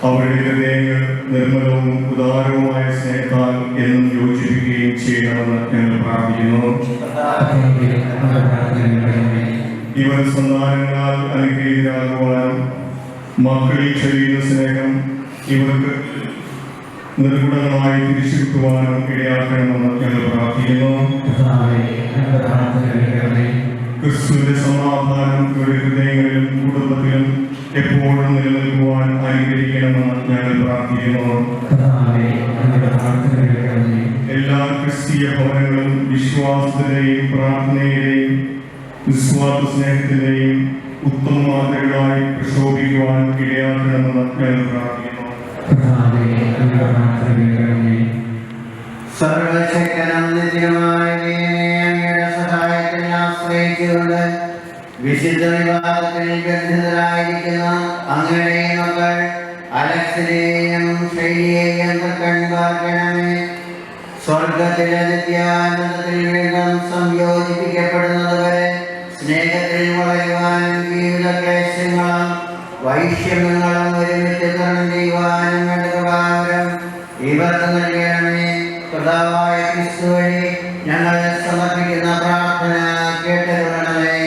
അവരുടെ ഹൃദയങ്ങൾ നിർമ്മലവും ഉദാരവുമായ സ്നേഹത്താൽ എന്നും യോജിപ്പിക്കുകയും ചെയ്യണമെന്ന് ഞങ്ങൾ പ്രാർത്ഥിക്കുന്നു. ഇവർ സന്താനങ്ങളാൽ അനുഗ്രഹീതരാകുവാനും മക്കളിൽ ചെറിയ സ്നേഹം ഇവർക്ക് നിർഗുണമായി തിരിച്ചു കിട്ടുവാനും ഇടയാക്കണമെന്ന് ഞങ്ങൾ പ്രാർത്ഥിക്കുന്നു. ക്രിസ്തുവിന്റെ സമാധാനം ഇവരുടെ ഹൃദയങ്ങളിലും കുടുംബത്തിലും എപ്പോഴും നിലനിൽക്കുവാൻ അനുഗ്രഹിക്കണമെന്ന് ഞങ്ങൾ പ്രാർത്ഥിക്കുന്നു. എല്ലാ ക്രിസ്തീയ ഭവനങ്ങളും വിശ്വാസത്തിന്റെയും പ്രാർത്ഥനയുടെയും നിസ്വാർത്ഥ സ്നേഹത്തിന്റെയും ഉത്തമ മാതൃകളായി പ്രക്ഷോഭിക്കുവാൻ ഇടയാക്കണമെന്ന് ഞങ്ങൾ പ്രാർത്ഥിക്കുന്നു. സർവശക്തനും നിത്യമായ അങ്ങയുടെ സഹായത്തിൽ ആശ്രയിച്ചുകൊണ്ട് വിശുദ്ധ വിവാഹത്തിൽ ബന്ധിതരായിരിക്കുന്ന അങ്ങയുടെ മക്കൾ അലക്സിനെയും ശൈലിയെയും കൺപാർക്കണമേ. സ്വർഗത്തിലെ നിത്യാനന്ദത്തിൽ വീണ്ടും സംയോജിപ്പിക്കപ്പെടുന്നതുവരെ സ്നേഹത്തിൽ വളരുവാനും ജീവിത ക്ലേശങ്ങളും വൈഷമ്യങ്ങളും ഒരുമിച്ച് തരണം ചെയ്യുവാനും വേണ്ടതുപാരം ഇവർക്ക് നൽകണമേ. കർത്താവായ ക്രിസ്തു വഴി ഞങ്ങൾ സമർപ്പിക്കുന്ന പ്രാർത്ഥന കേട്ടുകൊള്ളണമേ.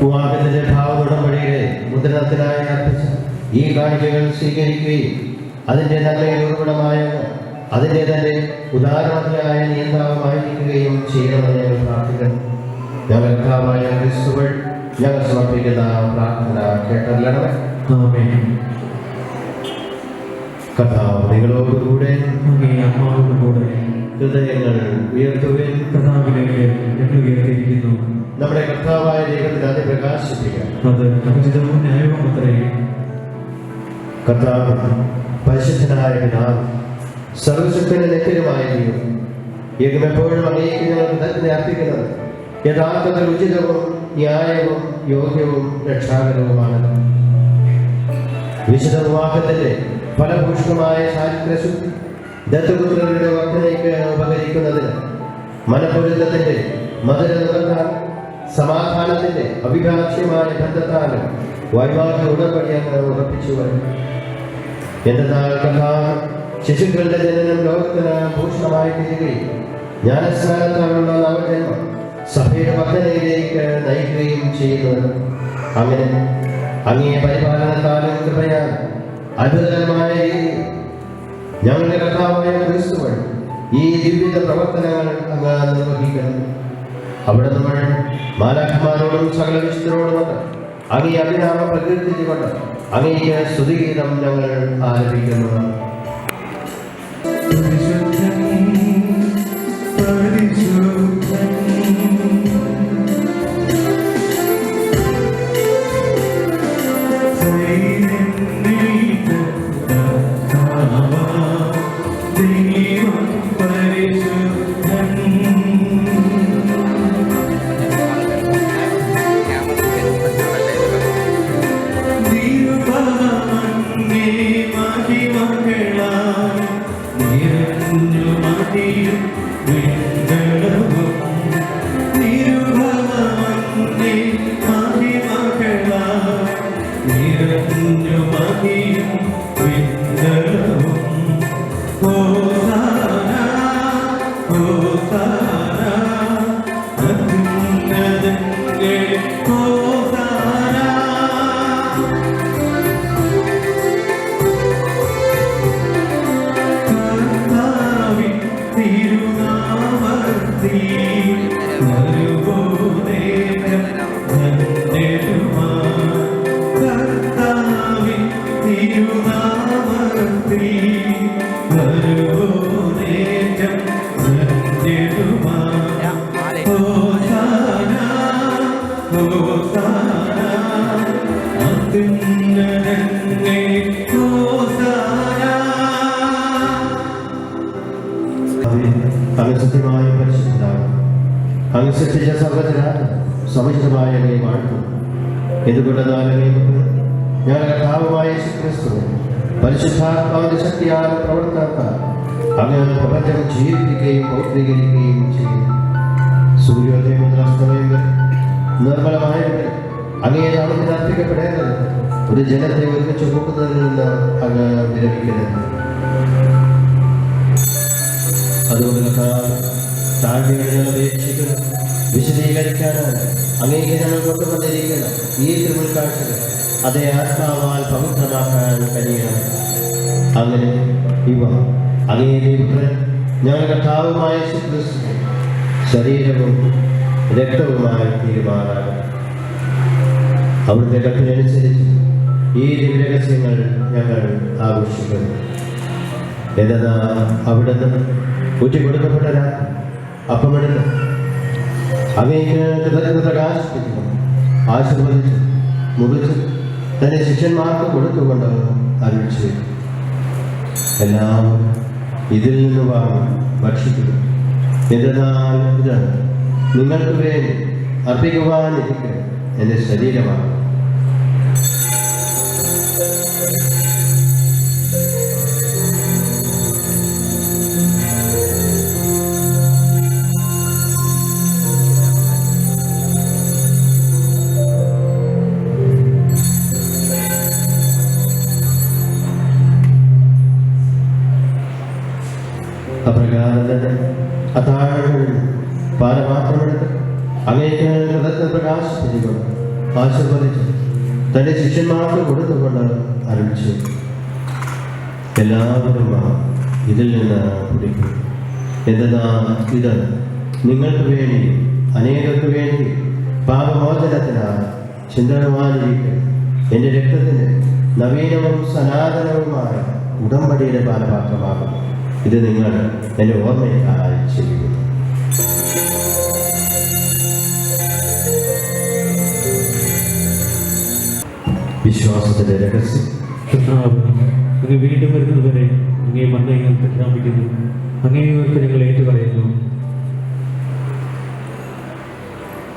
വിവാഹത്തിന്റെ ഭാവോടമ്പടിയുടെ മുദ്രണത്തിനായി അർപ്പിച്ച ഈ കാണിക്കകൾ സ്വീകരിക്കുകയും അതിന്റെ നന്മയിൽ ഉറവിടമായ അതിന്റെ തന്നെ ഉദാരമതിയായ നിയന്ത്രണമായിരിക്കുകയും ചെയ്യണമെന്ന് ഞങ്ങൾ പ്രാർത്ഥിക്കുന്നു. ഞങ്ങൾക്കാമായ ക്രിസ്തുവൾ ഞങ്ങൾ സമർപ്പിക്കുന്ന പ്രാർത്ഥന കേട്ടല്ലണമേ. കർത്താവ് നിങ്ങളോടുകൂടെ ഹൃദയങ്ങൾ ഉയർത്തുകയും കർത്താവിലേക്ക് ഞങ്ങൾ ഉയർത്തിയിരിക്കുന്നു. നമ്മുടെ കർത്താവായ ദൈവത്തിൽ അത് പ്രകാശിപ്പിക്കുക. അത് ഉചിതവും ന്യായവും അത്രേ. കർത്താവ് പരിശുദ്ധനായ പിതാവ്, സർവശക്തന്റെ നിത്യമായ ദൈവം, എപ്പോഴും അങ്ങേക്ക് ഞങ്ങൾ കൃതജ്ഞത അർപ്പിക്കുന്നത് യഥാർത്ഥത്തിൽ ഉചിതവും ന്യായവും യോഗ്യവും രക്ഷാകരവുമാണ്. വിശുദ്ധ വിവാഹത്തിന്റെ ഫലഭൂഷണമായ ചാരിത്രശുദ്ധി ദത്തപുത്രരുടെ വർദ്ധനയ്ക്ക് ഉപകരിക്കുന്നതിന് മനപ്പൊരുത്തത്തിന്റെ മധുര നിറത്താൽ സമാധാനത്തിന്റെ അവിഭാജ്യമായ ബന്ധത്താലും വൈവാഹിക ഉടമ്പടി അങ്ങനെ ഉറപ്പിച്ചു വരും. എന്നാൽ കർത്താവ് ശിശുക്കളുടെ ജനനം ലോകത്തിന് ഭൂഷണമായി തീരുകയും ജ്ഞാനസ്നാനത്താലുള്ള നവജന്മം സഭയുടെ വർദ്ധനയിലേക്ക് നയിക്കുകയും ചെയ്യുന്നത്. അങ്ങനെ അങ്ങേ പരിപാലനത്താലും കൃപയാൽ അത്ഭുതകരമായ രീതിയിൽ ഞങ്ങളുടെ കർത്താവായ ക്രിസ്തു വഴി ഈ വിവിധ പ്രവർത്തനങ്ങൾ അങ്ങ് നിർവഹിക്കണം. അവിടെ നമ്മൾ മാലാഖമാരോടും സകല വിശുദ്ധരോടും അങ്ങേ അഭിനാമം പ്രകീർത്തിച്ചുകൊണ്ട് അങ്ങേക്ക് സ്തുതിഗീതം ഞങ്ങൾ ആലപിക്കുന്നു. Hosanna, സത്യമായ പരിശുദ്ധനാണ്. അങ്ങ് സൃഷ്ടിച്ച സർവ്വജനാണ് സമുചിതമായ അങ്ങയെ വാഴ്ത്തുന്നു. എന്തുകൊണ്ടെന്നാൽ ഞങ്ങളുടെ കർത്താവായ യേശുക്രിസ്തു പരിശുദ്ധാത്മാവിന്റെ ശക്തിയാൽ പ്രവർത്തനത്താൽ അങ്ങ് പ്രപഞ്ചം ജീവിപ്പിക്കുകയും പൗത്രീകരിക്കുകയും ചെയ്യുന്നു. സൂര്യോദയം മുതൽ അസ്തമയം വരെ നിർമ്മലമായവർ അങ്ങയെ നാമത്തിൽ അർപ്പിക്കപ്പെടേണ്ടത് ഒരു ജനത്തെ ഒരുമിച്ച് കൂട്ടുന്നതിൽ നിന്ന് അങ്ങ് വിരമിക്കരുത്. അതുകൊണ്ട് താഴ്മയോടെ ഞങ്ങൾ അപേക്ഷിക്കുന്നു, വിശദീകരിക്കാനാണ് അങ്ങേക്ക് ഞങ്ങൾ കൊണ്ടുവന്നിരിക്കണം. ഈ തിരുമുൽക്കാഴ്ചകൾ അതേ ആത്മാവാൽ പവിത്രമാക്കാൻ കഴിയണം. അങ്ങനെ ഇവ അങ്ങേ പുത്രൻ ഞങ്ങളുടെ കർത്താവുമായ യേശുക്രിസ്തു ശരീരവും രക്തവുമായി തീരുമാനാകും. അവിടുത്തെ കത്തിനനുസരിച്ച് ഈ ദിവ്യരഹസ്യങ്ങൾ ഞങ്ങൾ ആഘോഷിക്കുന്നു. എന്നാൽ അവിടുന്ന് ഊറ്റിക്കൊടുക്കപ്പെട്ട അപ്പമെടുത്ത് അങ്ങേക്ക് കൃതജ്ഞത പ്രകാശിപ്പിക്കുന്നു. ആശീർവദിച്ചു മുറിച്ച് തന്റെ ശിഷ്യന്മാർക്ക് കൊടുത്തുകൊണ്ട് അറിയിച്ചു, എല്ലാം ഇതിൽ നിന്ന് വാങ്ങി ഭക്ഷിക്കുന്നു. എന്നാൽ ഇത് നിങ്ങൾക്ക് വേണ്ടി അർപ്പിക്കുവാനിരിക്കുന്ന എൻ്റെ ശരീരമാണ്. അപ്രകാരം തന്നെ അത്താഴങ്ങളിൽ പാനപാത്രമെടുത്ത് അങ്ങേക്ക് കൃതജ്ഞത പ്രകാശിപ്പിച്ചുകൊണ്ട് ആശീർവദിച്ച് തന്റെ ശിഷ്യന്മാർക്ക് കൊടുത്തുകൊണ്ട് അറിയിച്ചു, എല്ലാവരും ഇതിൽ നിന്ന് കുടിക്കും. എന്തെന്നാൽ ഇത് നിങ്ങൾക്ക് വേണ്ടി അനേകർക്ക് വേണ്ടി പാപമോചനത്തിനാണ് ചിന്തനമായിരിക്കും എൻ്റെ രക്തത്തിന് നവീനവും സനാതനവുമായ ഉടമ്പടിയുടെ പാനപാത്രമാകും. ഇത് നിങ്ങൾ എൻ്റെ ഓർമ്മയ്ക്കായി ചെയ്യുന്നു. വിശ്വാസത്തിന്റെ രഹസ്യം. അങ്ങ് വീണ്ടും വരുന്നതുവരെ അങ്ങേ മരണങ്ങൾ പ്രഖ്യാപിക്കുന്നു, അങ്ങേ ഞങ്ങൾ ഏറ്റുപറയുന്നു.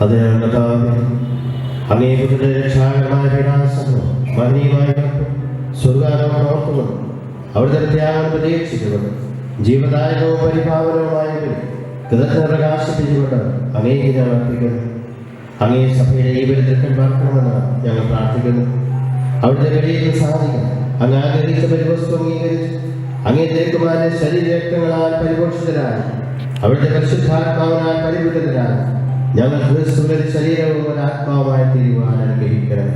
അതിനാൽ കർത്താവേ, അങ്ങേ പുത്രന്റെ രക്ഷാകരമായ പീഡാസനവും മഹനീയമായ സ്വർഗ്ഗാരോഹണം ഓർത്തുകൊണ്ട് അവിടുത്തെ ത്യാഗം പ്രതീക്ഷിച്ചുകൊണ്ട് ജീവദായകവും പരിപാവനവുമായവരും കൃതജ്ഞത പ്രകാശിപ്പിച്ചുകൊണ്ട് അങ്ങേക്ക് ഞങ്ങൾ അർപ്പിക്കുന്നു. അങ്ങേ സഭയുടെ ഈ ബലിതൃക്കൻ പാർക്കണമെന്ന് ഞങ്ങൾ പ്രാർത്ഥിക്കുന്നു. അവിടുത്തെ ബലിയിൽ സാധിക്കും അങ്ങ് ആഗ്രഹിച്ച പരിവസ്തു അംഗീകരിച്ച് അങ്ങേ തിരക്കുമാരുടെ ശരീരരക്തങ്ങളാൽ പരിപോഷിതരായി അവിടുത്തെ പരിശുദ്ധാത്മാവിനാൽ പരിപുരിതരായി ഞങ്ങൾ ക്രിസ്തുവിന്റെ ശരീരവും ഒരാത്മാവായി തീരുവാൻ അനുഗ്രഹിക്കണം.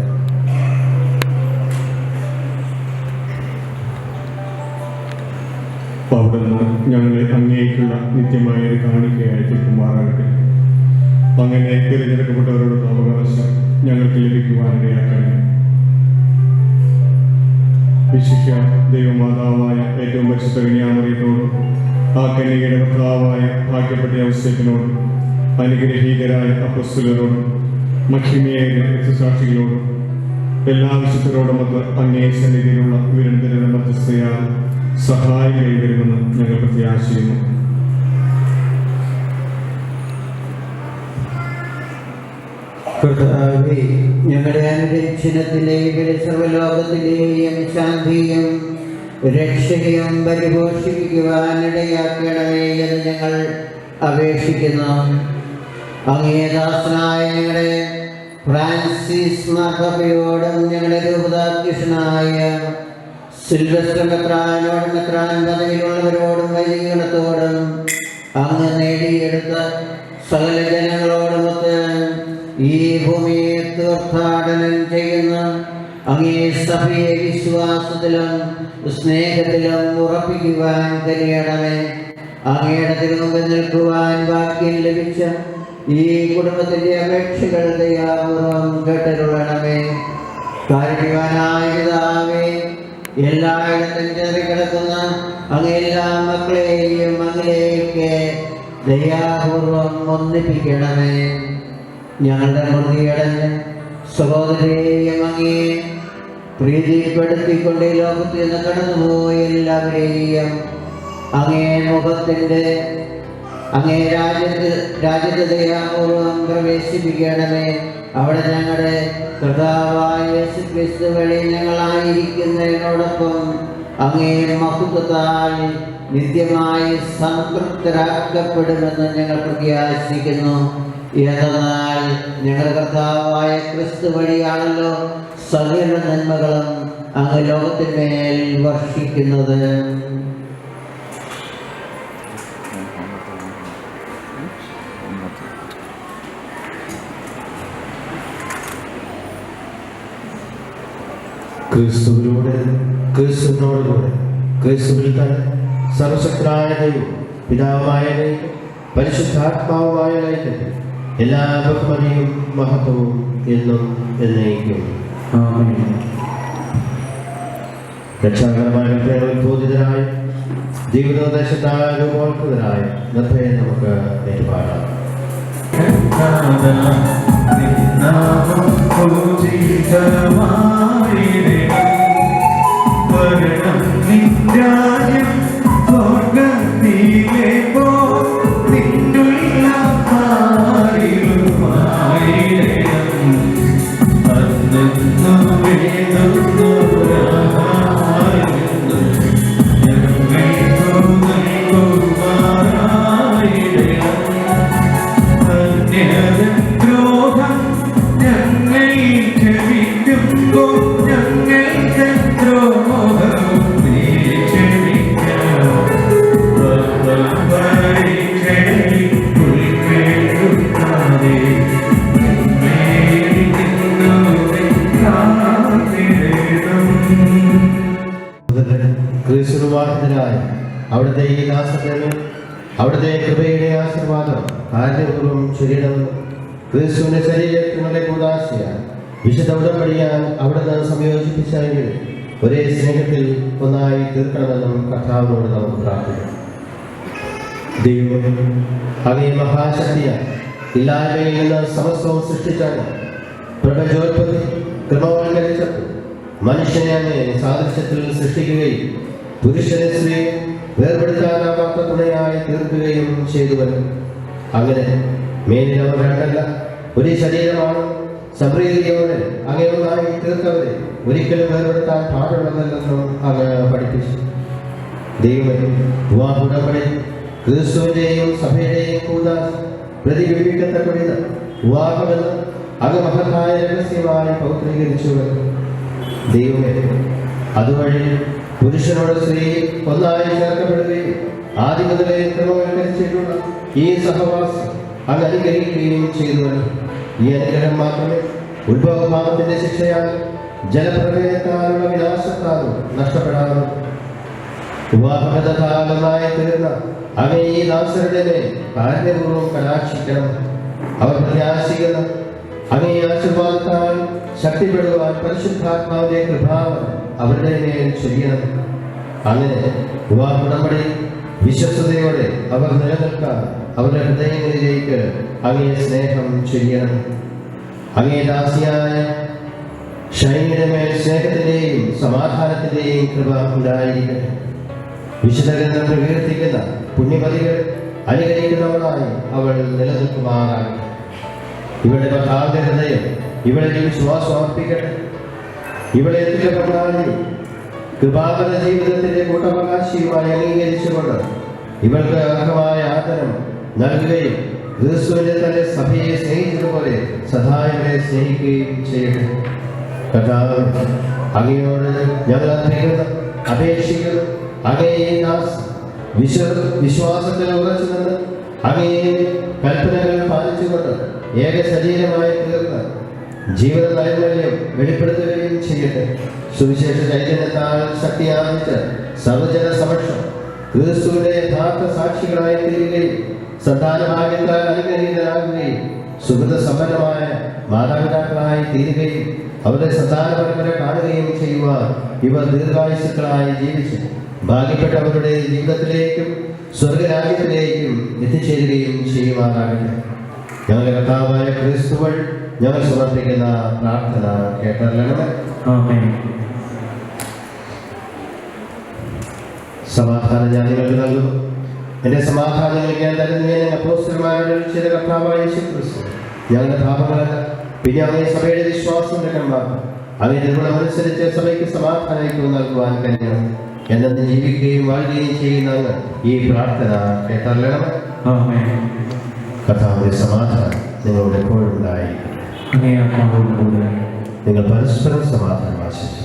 അവിടുന്ന് ഞങ്ങളെ അങ്ങേക്കുള്ള നിത്യമായ ഒരു കാണിക്കയായി തീർക്കുമാറാകട്ടെ. അങ്ങനെ തിരഞ്ഞെടുക്കപ്പെട്ടവരുടെ അവകാശം ഞങ്ങൾക്ക് ലഭിക്കുവാനിടയാക്കണേ. വിശിഷ്യ ദൈവമാതാവായ ഏറ്റവും പരിശുദ്ധ കന്യാമറിയത്തോടും ആ കന്യകയുടെ ഭർത്താവായ ഭാഗ്യപ്പെട്ട ഔസേപ്പിനോടും അനുഗ്രഹീകരായ അപ്പസ്തലരോടും മഹിമയായ രക്തസാക്ഷികളോടും എല്ലാ വിശുദ്ധരോടുമൊത്ത് അങ്ങേ സന്നിധിയിലുള്ള വിരന്തരുടെ മധ്യസ്ഥയാൽ സഹായം കൈവരുമെന്ന് ഞങ്ങൾ പ്രത്യാശിക്കുന്നു. കർത്താവേ, ഞങ്ങളുടെ അനുരഞ്ജനത്തിലെയും സർവലോകത്തിലെയും ശാന്തിയും രക്ഷയും പരിപോഷിപ്പിക്കുവാനിടയാക്കണമേ എന്ന് ഞങ്ങൾ അപേക്ഷിക്കുന്നു. അങ്ങേദാസനായ ഞങ്ങളുടെ ഫ്രാൻസിസ് മാർപ്പാപ്പയോടും ഞങ്ങളുടെ രൂപതാധ്യക്ഷനായ സിൽവസ്റ്റർ മെത്രാനോടും മെത്രാൻ പദവിയിലുള്ളവരോടും വൈദികത്തോടും അങ്ങ് നേടിയെടുത്ത സകല ജനങ്ങളോടുമൊത്ത് ഈ ഭൂമിയെ തീർത്ഥാടനം ചെയ്യുന്ന അങ്ങേ സഭയെ വിശ്വാസത്തിലും സ്നേഹത്തിലും ഉറപ്പിക്കുവാൻ കഴിയണമേ. അങ്ങയുടെ തിരുമുമ്പിൽ നിൽക്കുവാൻ ഭാഗ്യം ലഭിച്ച ഈ കുടുംബത്തിന്റെ അപേക്ഷകൾ ദയാപൂർവം കേട്ടരുളണമേ. കാരുണ്യവാനായ പിതാവേ, എല്ലായിടത്തും ചെറികിടക്കുന്ന അങ്ങ് എല്ലാ മക്കളെയും അങ്ങിലേക്ക് ദയാപൂർവം ഒന്നിപ്പിക്കണമേ. ഞങ്ങളുടെ മുറിയടഞ്ഞ് സഹോദരെയും അങ്ങേ പ്രീതിപ്പെടുത്തിക്കൊണ്ട് ഈ ലോകത്തിൽ നിന്ന് കടന്നുപോയ എല്ലാവരെയും അങ്ങേ മുഖത്തിൻ്റെ അങ്ങേ രാജ്യത്ത് ദയാപൂർവം പ്രവേശിപ്പിക്കണമേ. അവിടെ ഞങ്ങളുടെ കർത്താവായ യേശുക്രിസ്തു വഴി ഞങ്ങളായിരിക്കുന്നതിനോടൊപ്പം അങ്ങേ മഹത്വത്താൽ നിത്യമായി സംതൃപ്തരാക്കപ്പെടുമെന്ന് ഞങ്ങൾ പ്രത്യാശിക്കുന്നു. എന്നാൽ ഞങ്ങളുടെ കർത്താവായ ക്രിസ്തു വഴിയാണല്ലോ സകല നന്മകളും അങ്ങ് ലോകത്തിന്മേൽ വർഷിക്കുന്നത്. ക്രിസ്തുവിലൂടെ, ക്രിസ്തുവിനോടുകൂടെ, ക്രിസ്തുവിൽ തന്നെ സർവശക്തനായ ദൈവം പിതാവായ ദൈവം പരിശുദ്ധാത്മാവുമായ ദൈവം എല്ലാ ബഹുമതിയും മഹത്വവും എന്നും എന്നേക്കും. ആമേൻ. രക്ഷാകരമായ ഉദ്ബോധിതനായ ജീവിതോദ്ദേശത്താൽ രൂപോത്ഭുതനായ നിർഭയം നമുക്ക് ഏറ്റുപാടാം. അവിടുത്തെ ഈ ദാസത്തിന് അവിടുത്തെ കൃപയുടെ ആശീർവാദം കാരണപൂർവ്വം ശരീരമെന്ന് ക്രിസ്തുവിന്റെ ശരീരത്തിനുള്ള കൂടാശയാൽ വിശുദ്ധ ഉടമ്പടിയാൽ അവിടുന്ന് സംയോജിപ്പിച്ചെങ്കിൽ ഒരേ സ്നേഹത്തിൽ ഒന്നായി തീർക്കണമെന്നും കർത്താവിനോട് നമുക്ക് പ്രാർത്ഥിക്കാം. ദൈവം അങ്ങേ മഹാശക്തിയാൽ ഇല്ലായ്മയിൽ നിന്ന് സമസ്തവും സൃഷ്ടിച്ചാണ്. പ്രപഞ്ചോത്പത്തി ക്രമവൽക്കരിച്ചപ്പോൾ മനുഷ്യനെ അങ്ങേ സാദൃശ്യത്തിൽ സൃഷ്ടിക്കുകയും പുരുഷനെ സ്ത്രീ വേർപെടുത്താനാവാത്ത തുണയായി തീർക്കുകയും ചെയ്തുവല്ലോ. അങ്ങനെ മേലിൽ അവർ രണ്ടല്ല ഒരു ശരീരമാണ്. സംപ്രീതിയോടെ അങ്ങനെയൊന്നായി തീർത്തവരെ ഒരിക്കലും വേർപെടുത്താൻ പാടുള്ളതല്ലെന്നും അങ്ങ് പഠിപ്പിച്ചു. ദൈവമേ, വിവാഹുടമ്പടി ക്രിസ്തുവിന്റെയും സഭയുടെയും കൂടാതെ പ്രതിബിംബിക്കത്തക്ക വിധം വിവാഹമെന്ന് അങ്ങ് മഹത്തായ രഹസ്യമായി പൗത്രീകരിച്ചുവല്ലോ. ദൈവമേ, അതുവഴി പുരുഷനോട് സ്ത്രീ ഒന്നായി ചേർക്കപ്പെടുകയും ആദ്യം മുതലേ ക്രമവൽക്കരിച്ചിട്ടുള്ള ഈ സഹവാസം അങ്ങ് അനുഗ്രഹിക്കുകയും ചെയ്തുവല്ലോ. ഈ അനുഗ്രഹം മാത്രമേ ഉത്ഭവഭാവത്തിന്റെ ശിക്ഷയാൽ ജലപ്രളയത്താലുള്ള വിനാശത്താലും നഷ്ടപ്പെടാറുള്ളൂ. വിവാഹബദ്ധതാലമായി തീർന്ന അങ്ങ് ഈ ദാസരുടെ മേൽ കാരുണ്യപൂർവ്വം കടാക്ഷിക്കണം. അവർ പ്രത്യാശിക്കുന്ന അങ്ങ് ഈ ആശീർവാദത്താൽ ശക്തിപ്പെടുവാൻ പരിശുദ്ധാത്മാവിന്റെ കൃപാവൻ അവരുടെ മേൽ ചെയ്യണം. അങ്ങനെ വിവാഹുടമ്പടി വിശ്വസ്തയോടെ അവർ നിലനിൽക്കാൻ അവരുടെ ഹൃദയങ്ങളിലേക്ക് അങ്ങേ സ്നേഹം ചെയ്യണം. അങ്ങേ ദാസിയായ ഷൈനിയുടെ മേൽ സ്നേഹത്തിന്റെയും സമാധാനത്തിന്റെയും കൃപ ഉണ്ടായിരിക്കട്ടെ. വിശുദ്ധഗ്രന്ഥം പ്രകീർത്തിക്കുന്ന പുണ്യമതികൾ അനുകരിക്കുന്നവളായി അവൾ നിലനിൽക്കുമാറാകട്ടെ. ഇവളുടെ ഭർത്താവിന്റെ ഹൃദയം ഇവളിൽ വിശ്വാസം അർപ്പിക്കട്ടെ. ഇവളെ എത്തിക്കപ്പെട്ടാൽ കൃപാകര ജീവിതത്തിന്റെ കൂട്ടവകാശിയുമായി അംഗീകരിച്ചുകൊണ്ട് ഇവൾക്ക് അർഹമായ ആദരം നൽകുകയും ക്രിസ്തുവിന്റെ തന്നെ സഭയെ സ്നേഹിച്ചതുപോലെ സദാ ഇവരെ സ്നേഹിക്കുകയും ചെയ്യട്ടെ. കർത്താവ്, അങ്ങയോട് ഞങ്ങൾ അപേക്ഷിക്കുന്നു. അങ്ങേ വിശ്വാസത്തിൽ ഉറച്ചു നിന്ന് അങ്ങേ കൽപ്പനകൾ പാലിച്ചുകൊണ്ട് ഏക ശരീരമായി തീർന്ന് ജീവിത നൈർമല്യം വെളിപ്പെടുത്തുകയും ചെയ്യട്ടെ. സുവിശേഷ ചൈതന്യത്താൽ ശക്തിയാർജിച്ച് സർവജന സമക്ഷം ക്രിസ്തുവിന്റെ യഥാർത്ഥ സാക്ഷികളായി തീരുകയും സന്താനഭാഗ്യത്താൽ അനുഗ്രഹീതരാകുകയും സുഹൃത സമ്പന്നമായ മാതാപിതാക്കളായി തീരുകയും അവരുടെ സന്താന പരമ്പര കാണുകയും ചെയ്യുവാൻ ഇവർ ദീർഘായുസുക്കളായി ജീവിച്ച് ഭാഗ്യപ്പെട്ടവരുടെ ജീവിതത്തിലേക്കും സ്വർഗരാജ്യത്തിലേക്കും എത്തിച്ചേരുകയും ചെയ്യുവാനാകട്ടെ. ഞങ്ങളുടെ കർത്താവായ ക്രിസ്തുവൾ ഞങ്ങൾ സമർപ്പിക്കുന്ന പ്രാർത്ഥന കേട്ടറിയണമേ. സമാധാനം ഞാൻ നിങ്ങൾക്ക് നൽകുന്നു. എന്റെ സമാധാനം ഞാൻ തരുന്നു. അപ്പോസ്തലന്മാരോട് ചെയ്ത കർത്താവായ യേശുക്രിസ്തു ഞങ്ങളുടെ പാപങ്ങളല്ല, പിന്നെ അങ്ങേ സഭയുടെ വിശ്വാസം അങ്ങേ നിർമ്മലമനുസരിച്ച് സഭയ്ക്ക് സമാധാനം നൽകുവാൻ കഴിയണം. എന്നു ജീവിക്കുകയും വാഴുകയും ചെയ്യുന്ന ഈ പ്രാർത്ഥന കേട്ടറിയണം. കർത്താവിന്റെ സമാധാനം നിങ്ങളോട് എപ്പോഴും ഉണ്ടായിരിക്കും. നിങ്ങൾ പരസ്പരം സമാധാനം ആശംസിക്കും.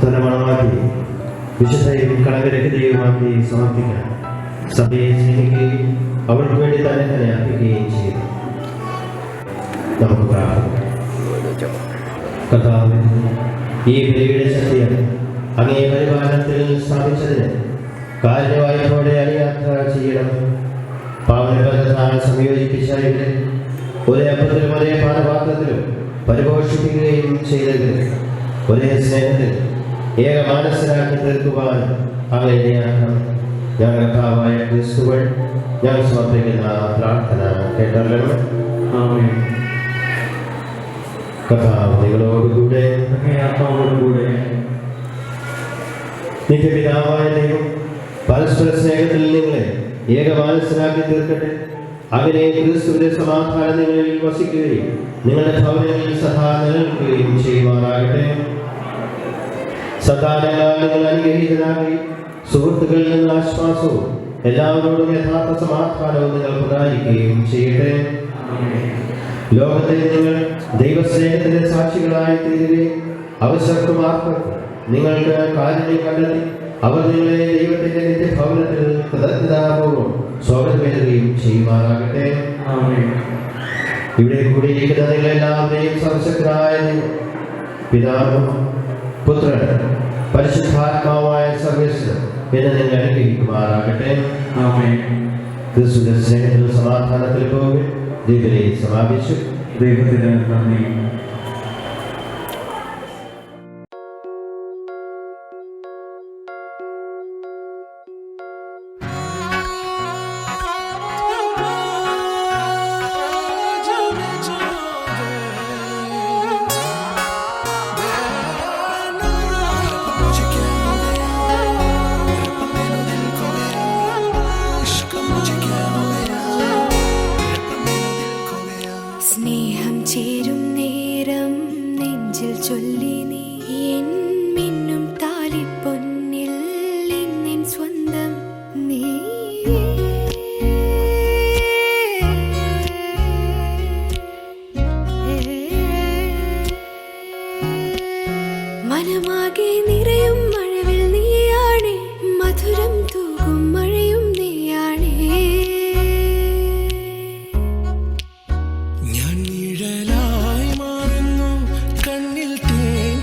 തലമണമാക്കി വിശുദ്ധയും കളങ്കരഹിതയുമാക്കി സമർപ്പിക്കാൻ സഭയെ സ്നേഹിക്കുകയും അവർക്ക് വേണ്ടി തന്നെ അർപ്പിക്കുകയും ചെയ്തു. നമുക്ക് പ്രാർത്ഥിക്കാം. കർത്താവേ, ഈ ബലിയുടെ ശക്തിയാണ് അങ്ങേ പരിപാലനത്തിൽ സ്ഥാപിച്ചതിന് കാരുണ്യവായ്പോടെ അനുയാത്ര ചെയ്യണം. പാവനബന്ധത്താൽ സംയോജിപ്പിച്ച ഇവരെ ഒരേ അപ്പത്തിലും ഒരേ പാനപാത്രത്തിലും പരിപോഷിപ്പിക്കുകയും ചെയ്തത് ഒരേ സ്നേഹത്തിൽ ഏക മാനസരാക്കി തീർക്കുവാൻ അങ്ങനെയാണ് ഞങ്ങളുടെ കർത്താവായ ക്രിസ്തുവൻ ഞങ്ങൾ സമർപ്പിക്കുന്ന പ്രാർത്ഥന കേട്ടല്ലോ. ആമേൻ. കർത്താവ് നിങ്ങളോടുകൂടെ ആത്മാവോടുകൂടെ. നിത്യപിതാവായ ദൈവം പരസ്പര സ്നേഹത്തിൽ നിങ്ങളെ ഏകമാനസരാക്കി തീർക്കട്ടെ. അങ്ങനെ ക്രിസ്തുവിന്റെ സമാധാനം നിങ്ങളിൽ വസിക്കുകയും നിങ്ങളുടെ ഭവനങ്ങളിൽ സദാ നിലനിൽക്കുകയും ചെയ്യുമാറാകട്ടെ. സദാനങ്ങളാൽ നിങ്ങൾ അനുഗ്രഹീതരാകുകയും സുഹൃത്തുക്കളിൽ നിന്ന് ആശ്വാസവും എല്ലാവരോടും യഥാർത്ഥ സമാധാനവും നിങ്ങൾ പ്രദായിക്കുകയും ചെയ്യട്ടെ. ലോകത്തെ നിങ്ങൾ ദൈവസ്നേഹത്തിന്റെ സാക്ഷികളായി തീരുകയും അവസരമാർക്ക് നിങ്ങൾക്ക് കാരുണ്യം കണ്ടെത്തി അവർ നിങ്ങളെ ദൈവത്തിന്റെ നിത്യഭവനത്തിൽ കൃതജ്ഞതാപൂർവ്വം സ്വാഗതമേറുകയും ചെയ്യുമാറാകട്ടെ. ഇവിടെ കൂടിയിരിക്കുന്ന നിങ്ങളെല്ലാവരെയും സർവശക്തനായ പിതാവും പുത്രൻ പരിശുദ്ധാത്മാവായ സർവേശ്വരൻ എന്ന് നിങ്ങൾ അനുഗ്രഹിക്കുമാറാകട്ടെ. ക്രിസ്തുവിന്റെ സ്നേഹത്തിൽ സമാധാനത്തിൽ പോകും. ദൈവത്തെ സമാപിച്ചു. ദൈവത്തിന് നന്ദി. സ്നേഹം ചേരും നേരം നെഞ്ചിൽ ചൊല്ലി നീ എൻ മിന്നും താലിപ്പൊന്നിൽ ഇന്നെൻ സ്വന്തം നീ. മനമാകെ നിറയും മഴവിൽ നീയാണേ, മധുരം തൂകും മഴയും നീയാണേ. ഞാൻ നിഴലായി മാറുന്നു, കണ്ണിൽ തേൻ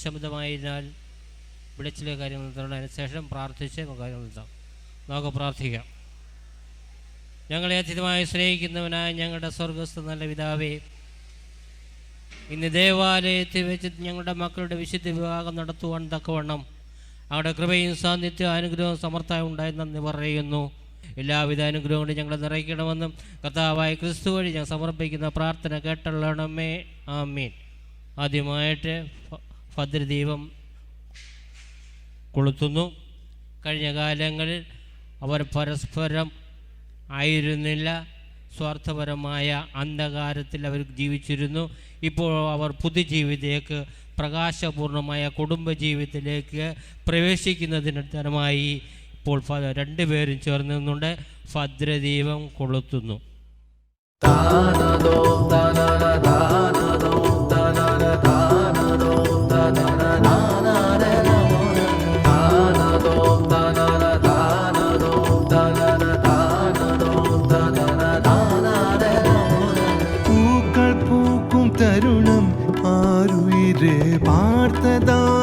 നിശബ്ദമായതിനാൽ വിളിച്ചിലെ കാര്യങ്ങൾ നിർത്തണം. അതിനുശേഷം പ്രാർത്ഥിച്ച് കാര്യങ്ങൾ നിർത്താം. നമുക്ക് പ്രാർത്ഥിക്കാം. ഞങ്ങളെ അത്യധികമായി സ്നേഹിക്കുന്നവനായ ഞങ്ങളുടെ സ്വർഗസ്ഥ നല്ല പിതാവേ, ഇന്ന് ദേവാലയത്തിൽ വെച്ച് ഞങ്ങളുടെ മക്കളുടെ വിശുദ്ധ വിവാഹം നടത്തുവാൻ തക്കവണ്ണം അവിടെ കൃപയും സാന്നിധ്യവും അനുഗ്രഹവും സമർത്ഥമായി ഉണ്ടായി നന്ദി പറയുന്നു. എല്ലാവിധ അനുഗ്രഹം കൊണ്ട് ഞങ്ങളെ നിറയ്ക്കണമെന്നും കർത്താവായ ക്രിസ്തു വഴി ഞങ്ങൾ സമർപ്പിക്കുന്ന പ്രാർത്ഥന കേട്ടള്ളണമേ. ആമീൻ. ആദ്യമായിട്ട് ഭദ്രദീപം കൊളുത്തുന്നു. കഴിഞ്ഞ കാലങ്ങളിൽ അവർ പരസ്പരം ആയിരുന്നില്ല, സ്വാർത്ഥപരമായ അന്ധകാരത്തിൽ അവർ ജീവിച്ചിരുന്നു. ഇപ്പോൾ അവർ പുതുജീവിതത്തിലേക്ക്, പ്രകാശപൂർണമായ കുടുംബജീവിതത്തിലേക്ക് പ്രവേശിക്കുന്നതിന് തരമായി ഇപ്പോൾ രണ്ടുപേരും ചേർന്ന് നിന്നുകൊണ്ട് ഭദ്രദീപം കൊളുത്തുന്നു. പൂക്കൾ പൂക്കും തരുണം ആരുയിരെ பார்த்ததாருமில்லையே.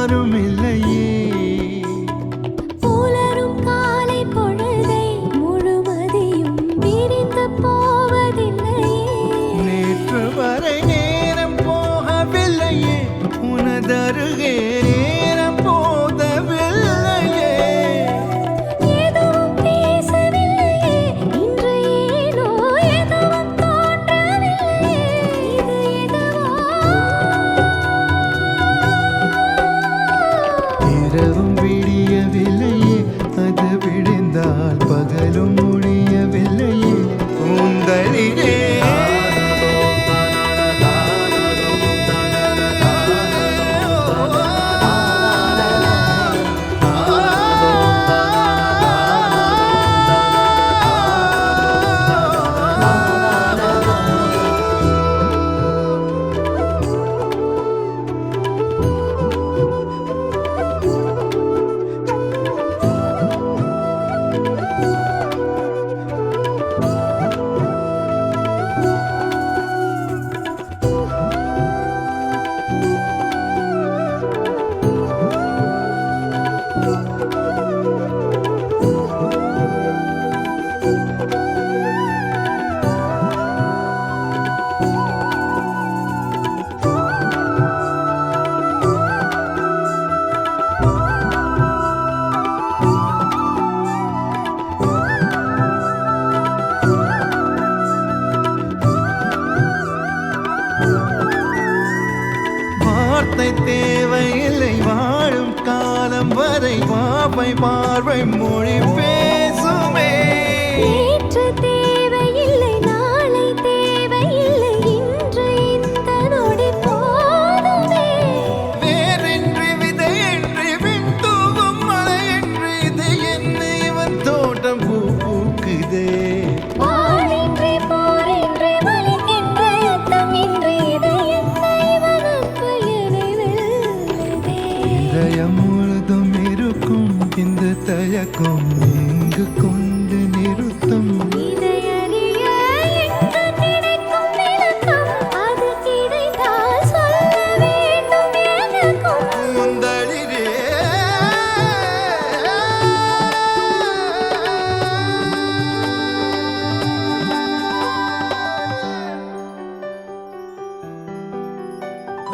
புலரும் காலை பொழுதை முழுவதையும் பிரிந்து போவதில்லையே. நேற்று வரை நேரம் போகவில்லையே, உனதருகே நேரம் போதவில்லையே. எதுவும் பேசவில்லையே, இன்று ஏனோ எதுவும் தோன்றவில்லையே. இது எதுவோ இரவும் விடியவில்லையே, அது விடிந்தால் பகலும் முடியவில்லையே. கூந்தலிலே வார்த்தை தேவையில்லை, வாழும் காலம் வரை பாவை பார்வை மொழி பேசுமே. நேற்று தேவையில்லை, நாளை தேவையில்லை, இன்று இந்த நொடி போதுமே. வேறின்றி விதையின்றி விண் தூவும் மழையின்றி இது என்ன இவன் தோட்டம் பூ பூக்குதே. வாளின்றி போரின்றி வலிக்கின்ற யுத்தமின்றி இது என்ன இவன் அன்பு என்னை வெல்லுதே. இதயம் முழுதும் இருக்கும் இந்த தயக்கம் இங்கு கொண்டு நிறுத்தும். இதை அறிய எங்கு கிடைக்கும் விளக்கம், அது கிடைத்தால் சொல்ல வேண்டும் எனக்கும். கூந்தலிலே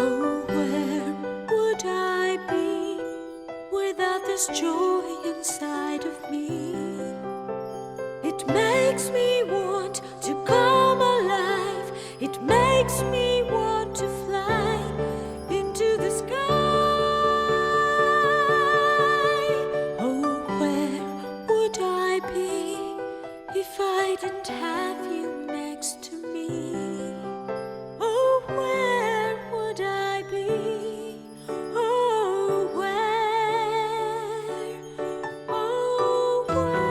Oh, where would I be without this joy inside of me? It makes me want to come alive. It makes me want to fly into the sky. Oh, where would I be if I didn't have you next to me? Oh, where would I be? Oh, where? Oh, where?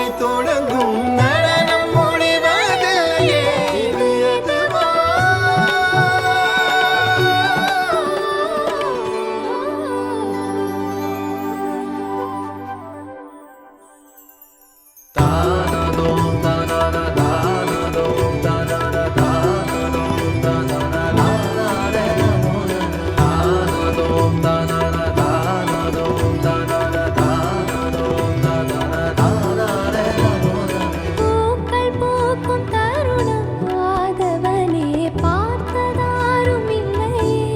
நாளை தொடங்கும் நடனம் முடிவதில்லையே இது எதுவா பூக்கள் பூக்கும் தருணம் ஆதவனே பார்த்ததாரும் இல்லையே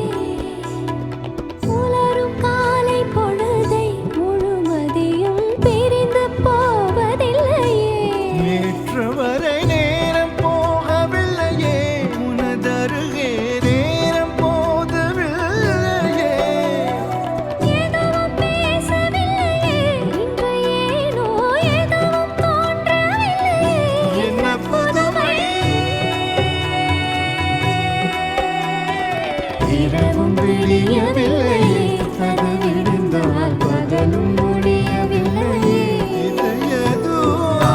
உலரும் காலை பொழுதை முழுமதியும் பிரிந்து போவதில்லையே நேற்று வரை நேரம் போகவில்லையே உனதருகே நேரம் போதவில்லையே எதுவும் பேசவில்லையே இன்று ஏனோ எதுவும் தோன்றவில்லையே என்ன புதுமை இரவும் விடியவில்லையே அது விடிந்தால் பகலும் முடியவில்லையே இது எதுவா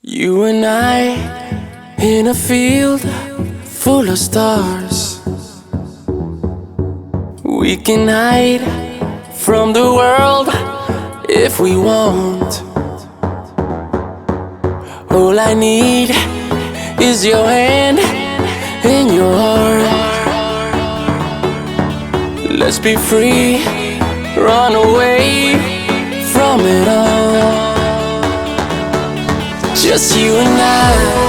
You and I in a field full of stars. We can hide from the world if we want. All I need is your hand and your heart. Let's be free, run away from it all. Just you and I.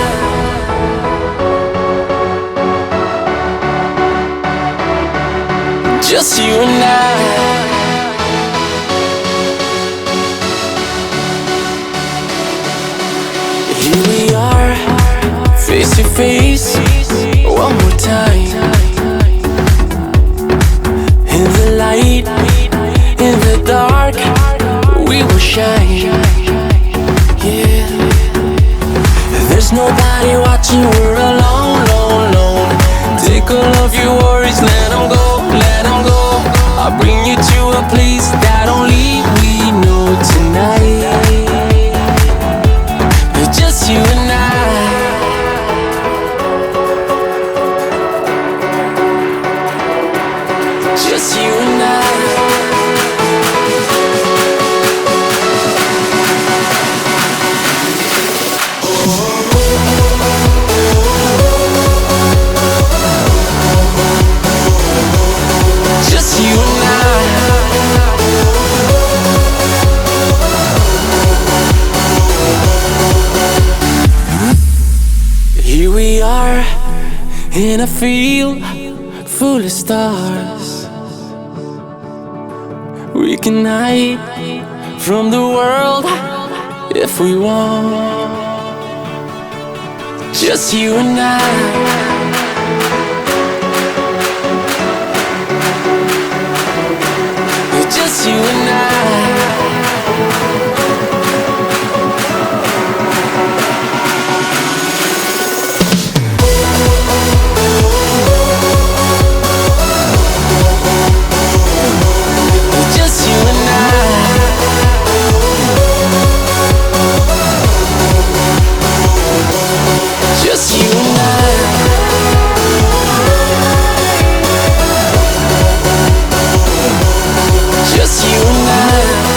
Just you and I. Here we are, face to face, one more time. In the light, in the dark, we will shine. Yeah. There's nobody watching, we're alone, alone, alone. Take all of your worries, let them go, let them go. I'll bring you to a place that only we know tonight. Just you and I. Just you and I. Just you and I. Here we are in a field full of stars. We can hide from the world if we want. Just you and I. Just you and I. Just you and I. Just you and I. Just you and I.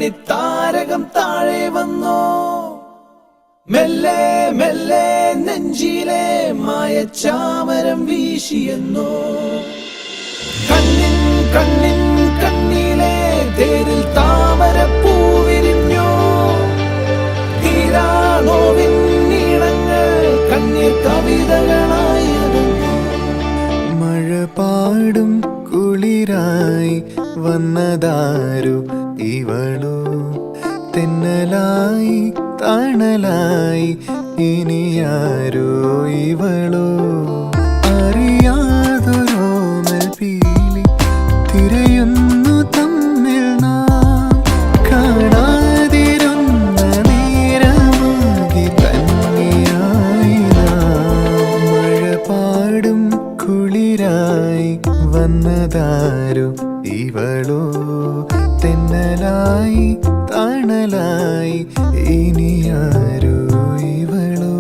മണിത്താരകം താഴെ വന്നോ, മെല്ലെ മെല്ലെ നെഞ്ചിലെ മായച്ചാമരം വീശിയെന്നോ, കണ്ണിൻ കണ്ണിൻ കണ്ണിലെ തേരിൽ താമരപ്പൂ വിരിഞ്ഞോ, തീരാനോവിൻ നീളങ്ങൾ കണ്ണീർ കവിതകളായി. മഴ പാടും കുളിരായി വന്നതാരു ഇവളോ, തെന്നലായി തണലായി ഇനിയാരോ ഇവളോ, അറിയാതൊരോമൽ പീലി തിരയുന്നു തമ്മിൽ നാം, കാണാതിരുന്ന നേരമാകി തന്നെയായി നാം. മഴ പാടും കുളിരായി വന്നതാരു ഇവളോ, തെന്നലായി തണലായി ഇനിയാരോ ഇവളോ.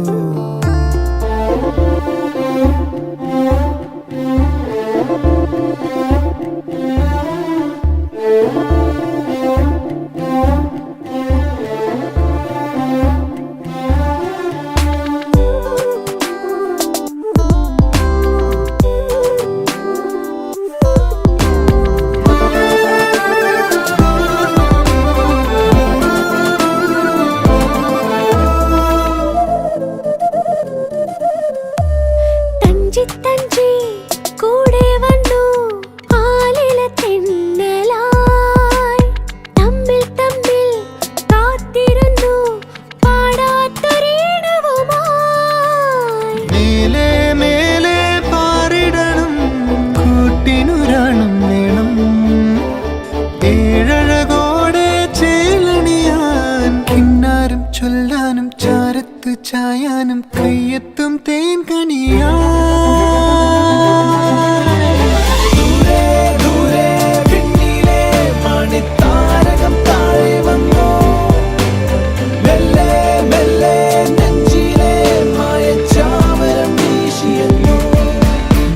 ചൊല്ലാനും ചാരത്ത് ചായാനും കയ്യെത്തും തേൻ കണിയാ.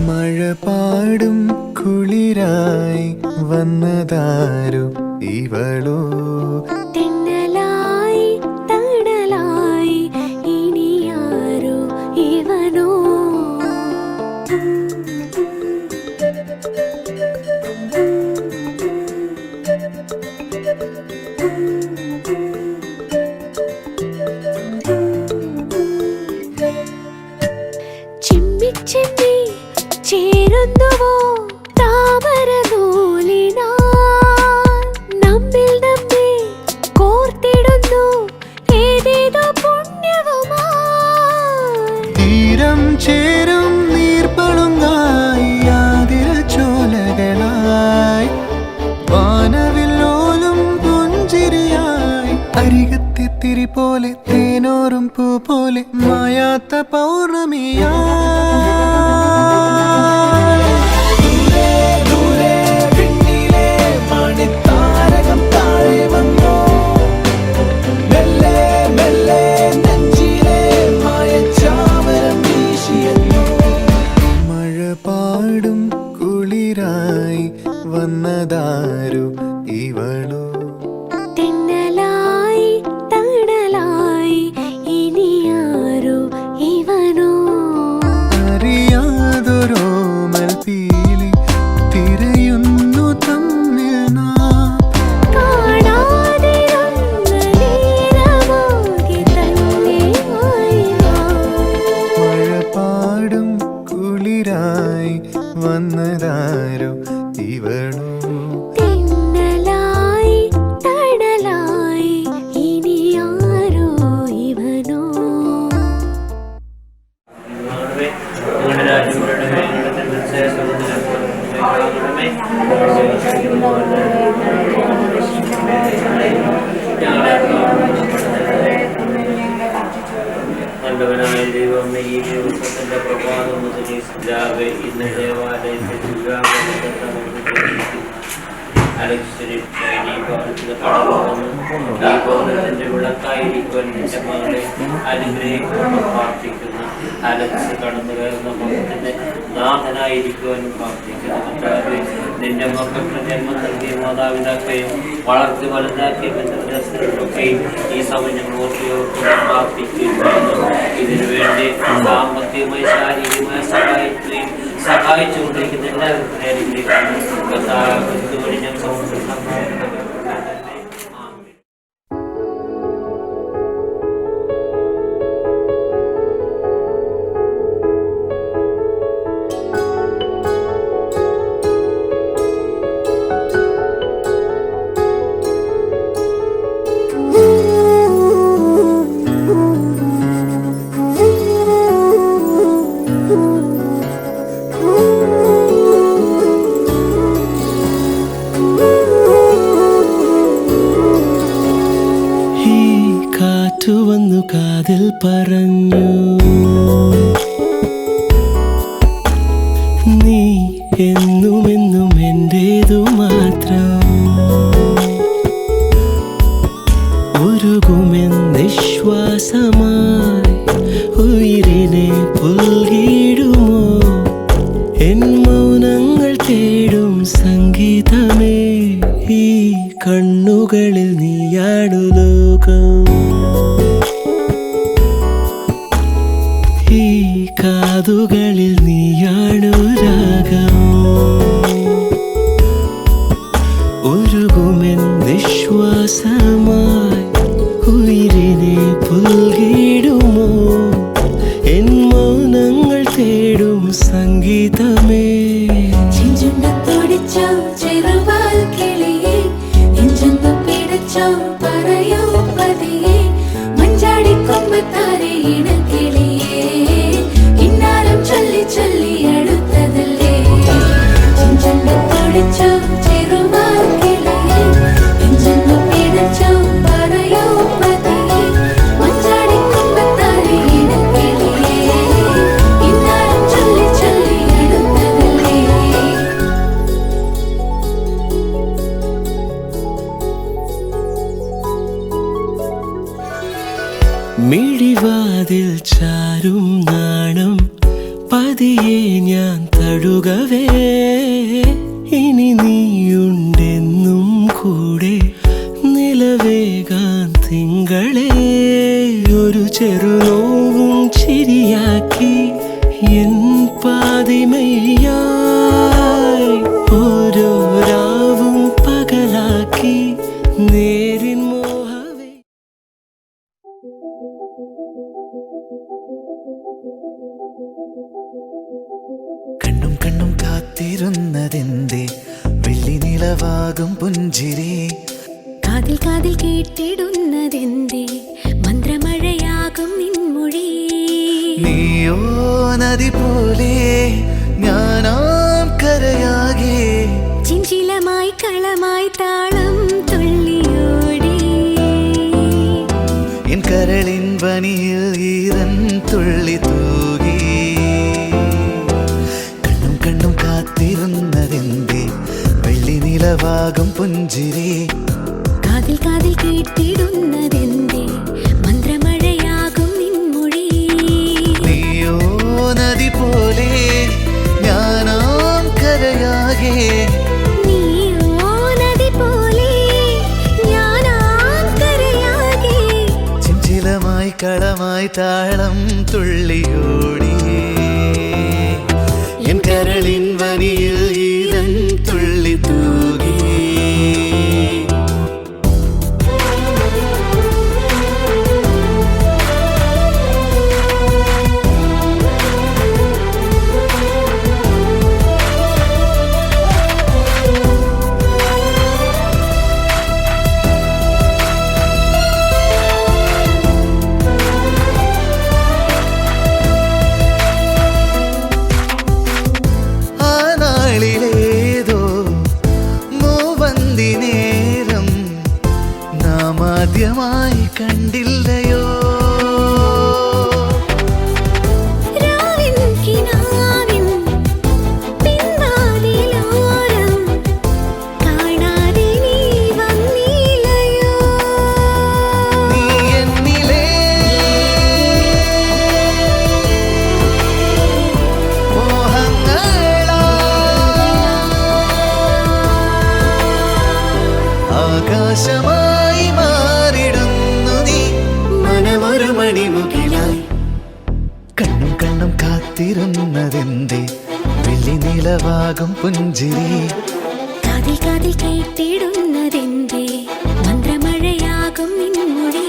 മഴ പാടും കുളിരായി വന്നതാരു ഇവളോ, തെന്നലായി തണലായി ഇനിയാരോ ഇവനോ. ചിമ്മി ചിമ്മി ചേരുന്നുവോ താമര നൂലിനാ, നമ്മിൽ നമ്മെ കോർത്തിടുന്നു ഏതേതോ പുണ്യവുമായി. തീരം ചേരും നീർപ്പളുങ്കായി ആതിര ചോലകളായി, വാനവില്ലോലും പുഞ്ചിരിയായി, അരികത്തെ തിരി പോലെ തേനോറും പൂ പോലെ മായാത്ത പൗർണമിയാ. മഴ പാടും കുളിരായി വന്നതാരു ഇവളോ, തെന്നലായി തണലായി ഇനിയാരോ ഇവനോ. അറിയാതൊരോമൽ പീലി തിരയുന്നു തമ്മിൽ നാം, കാണാതിരുന്ന നേരമാകെ തന്നെയായി നാം. മഴ പാടും കുളിരായി വന്നതാരോ ഇവളോ, തെന്നലായി തണലായി ഇനിയാരോ ഇവനോ. നിങ്ങളുടെ രാജ്യം വരണമേ, നിങ്ങളുടെ നല്ലവനായ ദൈവമേ, ഈ ദിവസത്തിന്റെ പ്രഭാതം മുതൽ രാവിലെ ഇന്ന് ദേവാലയത്തിൽ ഭവനത്തിന്റെ വിളക്കായിരിക്കുവാൻ എന്റെ മകളെ അനുഗ്രഹിക്കുമെന്ന് പ്രാർത്ഥിക്കുന്നു. അലക്സ് കടന്നു കയറുന്ന ഭവനത്തിന്റെ നാഥനായിരിക്കുവാനും പ്രാർത്ഥിക്കുന്നു. കർത്താവേ, നിന്റെ മക്കൾക്ക് ജന്മം നൽകിയ മാതാപിതാക്കളെയും വളർത്തി വലുതാക്കിയ ബന്ധുരസ്ഥരൊക്കെയും ഈ സമയം ഞങ്ങൾ ഓർക്കുകയും പ്രാർത്ഥിക്കുകയും ചെയ്യുന്നു. ഇതിനു വേണ്ടി സാമ്പത്തികമായി ശാരീരികമായി സഹായിച്ചുകൊണ്ടിരിക്കുന്ന എല്ലാവർക്കും നേരിട്ടിരിക്കുന്നു. കർത്താവ് ഞാൻ സമർപ്പിക്കുന്നു. വന്നു കാതിൽ പറഞ്ഞു, നീ എന്നുമെന്നും എന്റേതു മാത്രം. ഉരുകുമെന്നിശ്വാസമായി ഉയിരിനെ പുൽകിടുമോ? എൻ മൗനങ്ങൾ തേടും സംഗീതമേ, ഈ കണ്ണുകളിൽ നീയാണു ലോകം. ഈ കാതുകളിൽ നീയാണു രാഗം. ഉരുകുമെൻ നിശ്വാസമായി ഉയിരിനെ പുൽകിടുമോ? എൻ മൗനങ്ങൾ തേടും സംഗീതമേ. ചെഞ്ചുണ്ടത്തോടിച്ചോ ചെറുവാൽ കിളിയെ, നെഞ്ചൊന്നു പിടച്ചോ പറയോ പതിയെ, മഞ്ചാടിക്കൊമ്പത്താരെ ഇണക്കിളിയെ, ഇന്നാലും ചൊല്ലി ചൊല്ലി അടുത്തതല്ലേ. ചെഞ്ചുണ്ടത്തോടിച്ചോ ചെറുവാൽ കിളിയെ, നെഞ്ചൊന്നു പിടച്ചോ പറയോ പതിയെ, മഞ്ചാടിക്കൊമ്പത്താരെ ഇണക്കിളിയെ, ഇന്നാലും ചൊല്ലി ചൊല്ലി അടുത്തതല്ലേ. മിഴിവാതിൽ ചാരും നാണം പതിയെ ഞാൻ തഴുകവേ, ഇനി നീയുണ്ടെന്നും കൂടെ നിലവേകാൻ തിങ്കളെ. ഒരു ചെറുനോവും ചിരിയാക്കി എൻ പാതിമയായി, ഓരോ രാവും പകലാക്കി നേരിൻ മോഹവേ. കണ്ണും കണ്ണും കാത്തിരുന്നതെന്തേ, വെള്ളി നിലവാകും പുഞ്ചിരി. കാതിൽ കാതിൽ കേട്ടിടുന്നതെന്തേ, മന്ത്രമഴയാകും നിൻമൊഴി. നീയോ നദി പോലെ ഞാനാം കരയാകെ, ചിഞ്ചിലമായി കളമായി താളം തുള്ളിയോടി. എൻ കരളിൻ വനിയിൽ ഈരൻ തുള്ളി തൂകി. കണ്ണും കണ്ണും കാത്തിരുന്നതെന്തേ, വെള്ളി നിലവാകും പുഞ്ചിരി. കാതിൽ കാതിൽ കേട്ടിടുന്നതെന്തേ, മന്ത്രമഴയാകും നിൻമൊഴി. നീയോ നദി പോലെ ഞാനാം കരയാകെ, നീയോ നദി പോലെ ഞാനാം കരയാകെ. ചിഞ്ചിലമായി കളമായി താളം തുള്ളിയോടി. എൻ കരളിൻ വനിയിൽ ഈരൻ തുള്ളി തൂകി. ആ നാളിലേതോ മൂവന്തി നേരം നാം ആദ്യമായി കണ്ടില്ലയോ? രാവിൻ കിനാവിൻ പിൻവാതിലോരം കാണാതെ നീ വന്നില്ലയോ? നീ എന്നിലെ മോഹങ്ങൾ ആകാശമായി മാറിടുന്നു നീ മനമൊരു മണിമുകിലായി. കണ്ണും കണ്ണും കാത്തിരുന്നതെന്തേ വെള്ളി നിലവാകും പുഞ്ചിരി. കാതിൽ കാതിൽ കേട്ടിടുന്നതെന്തേ മന്ത്രമഴയാകും നിൻമൊഴി.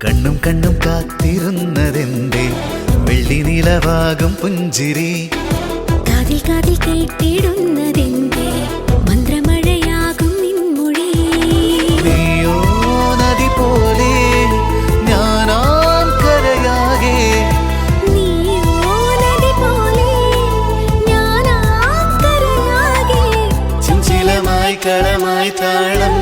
കണ്ണും കണ്ണും കാത്തിരുന്നതെന്തേ വെള്ളി നിലവാകും പുഞ്ചിരി. കാതിൽ കാതിൽ കേട്ടിടുന്നതെന്തേ മന്ത്രമഴയാകും നിൻമൊഴി. നീയോ നദി പോലെ ഞാനാം കരയാകെ. നീയോ നദി പോലെ ഞാനാം കരയാകെ. ചിഞ്ചിലമായി കളമായി താളം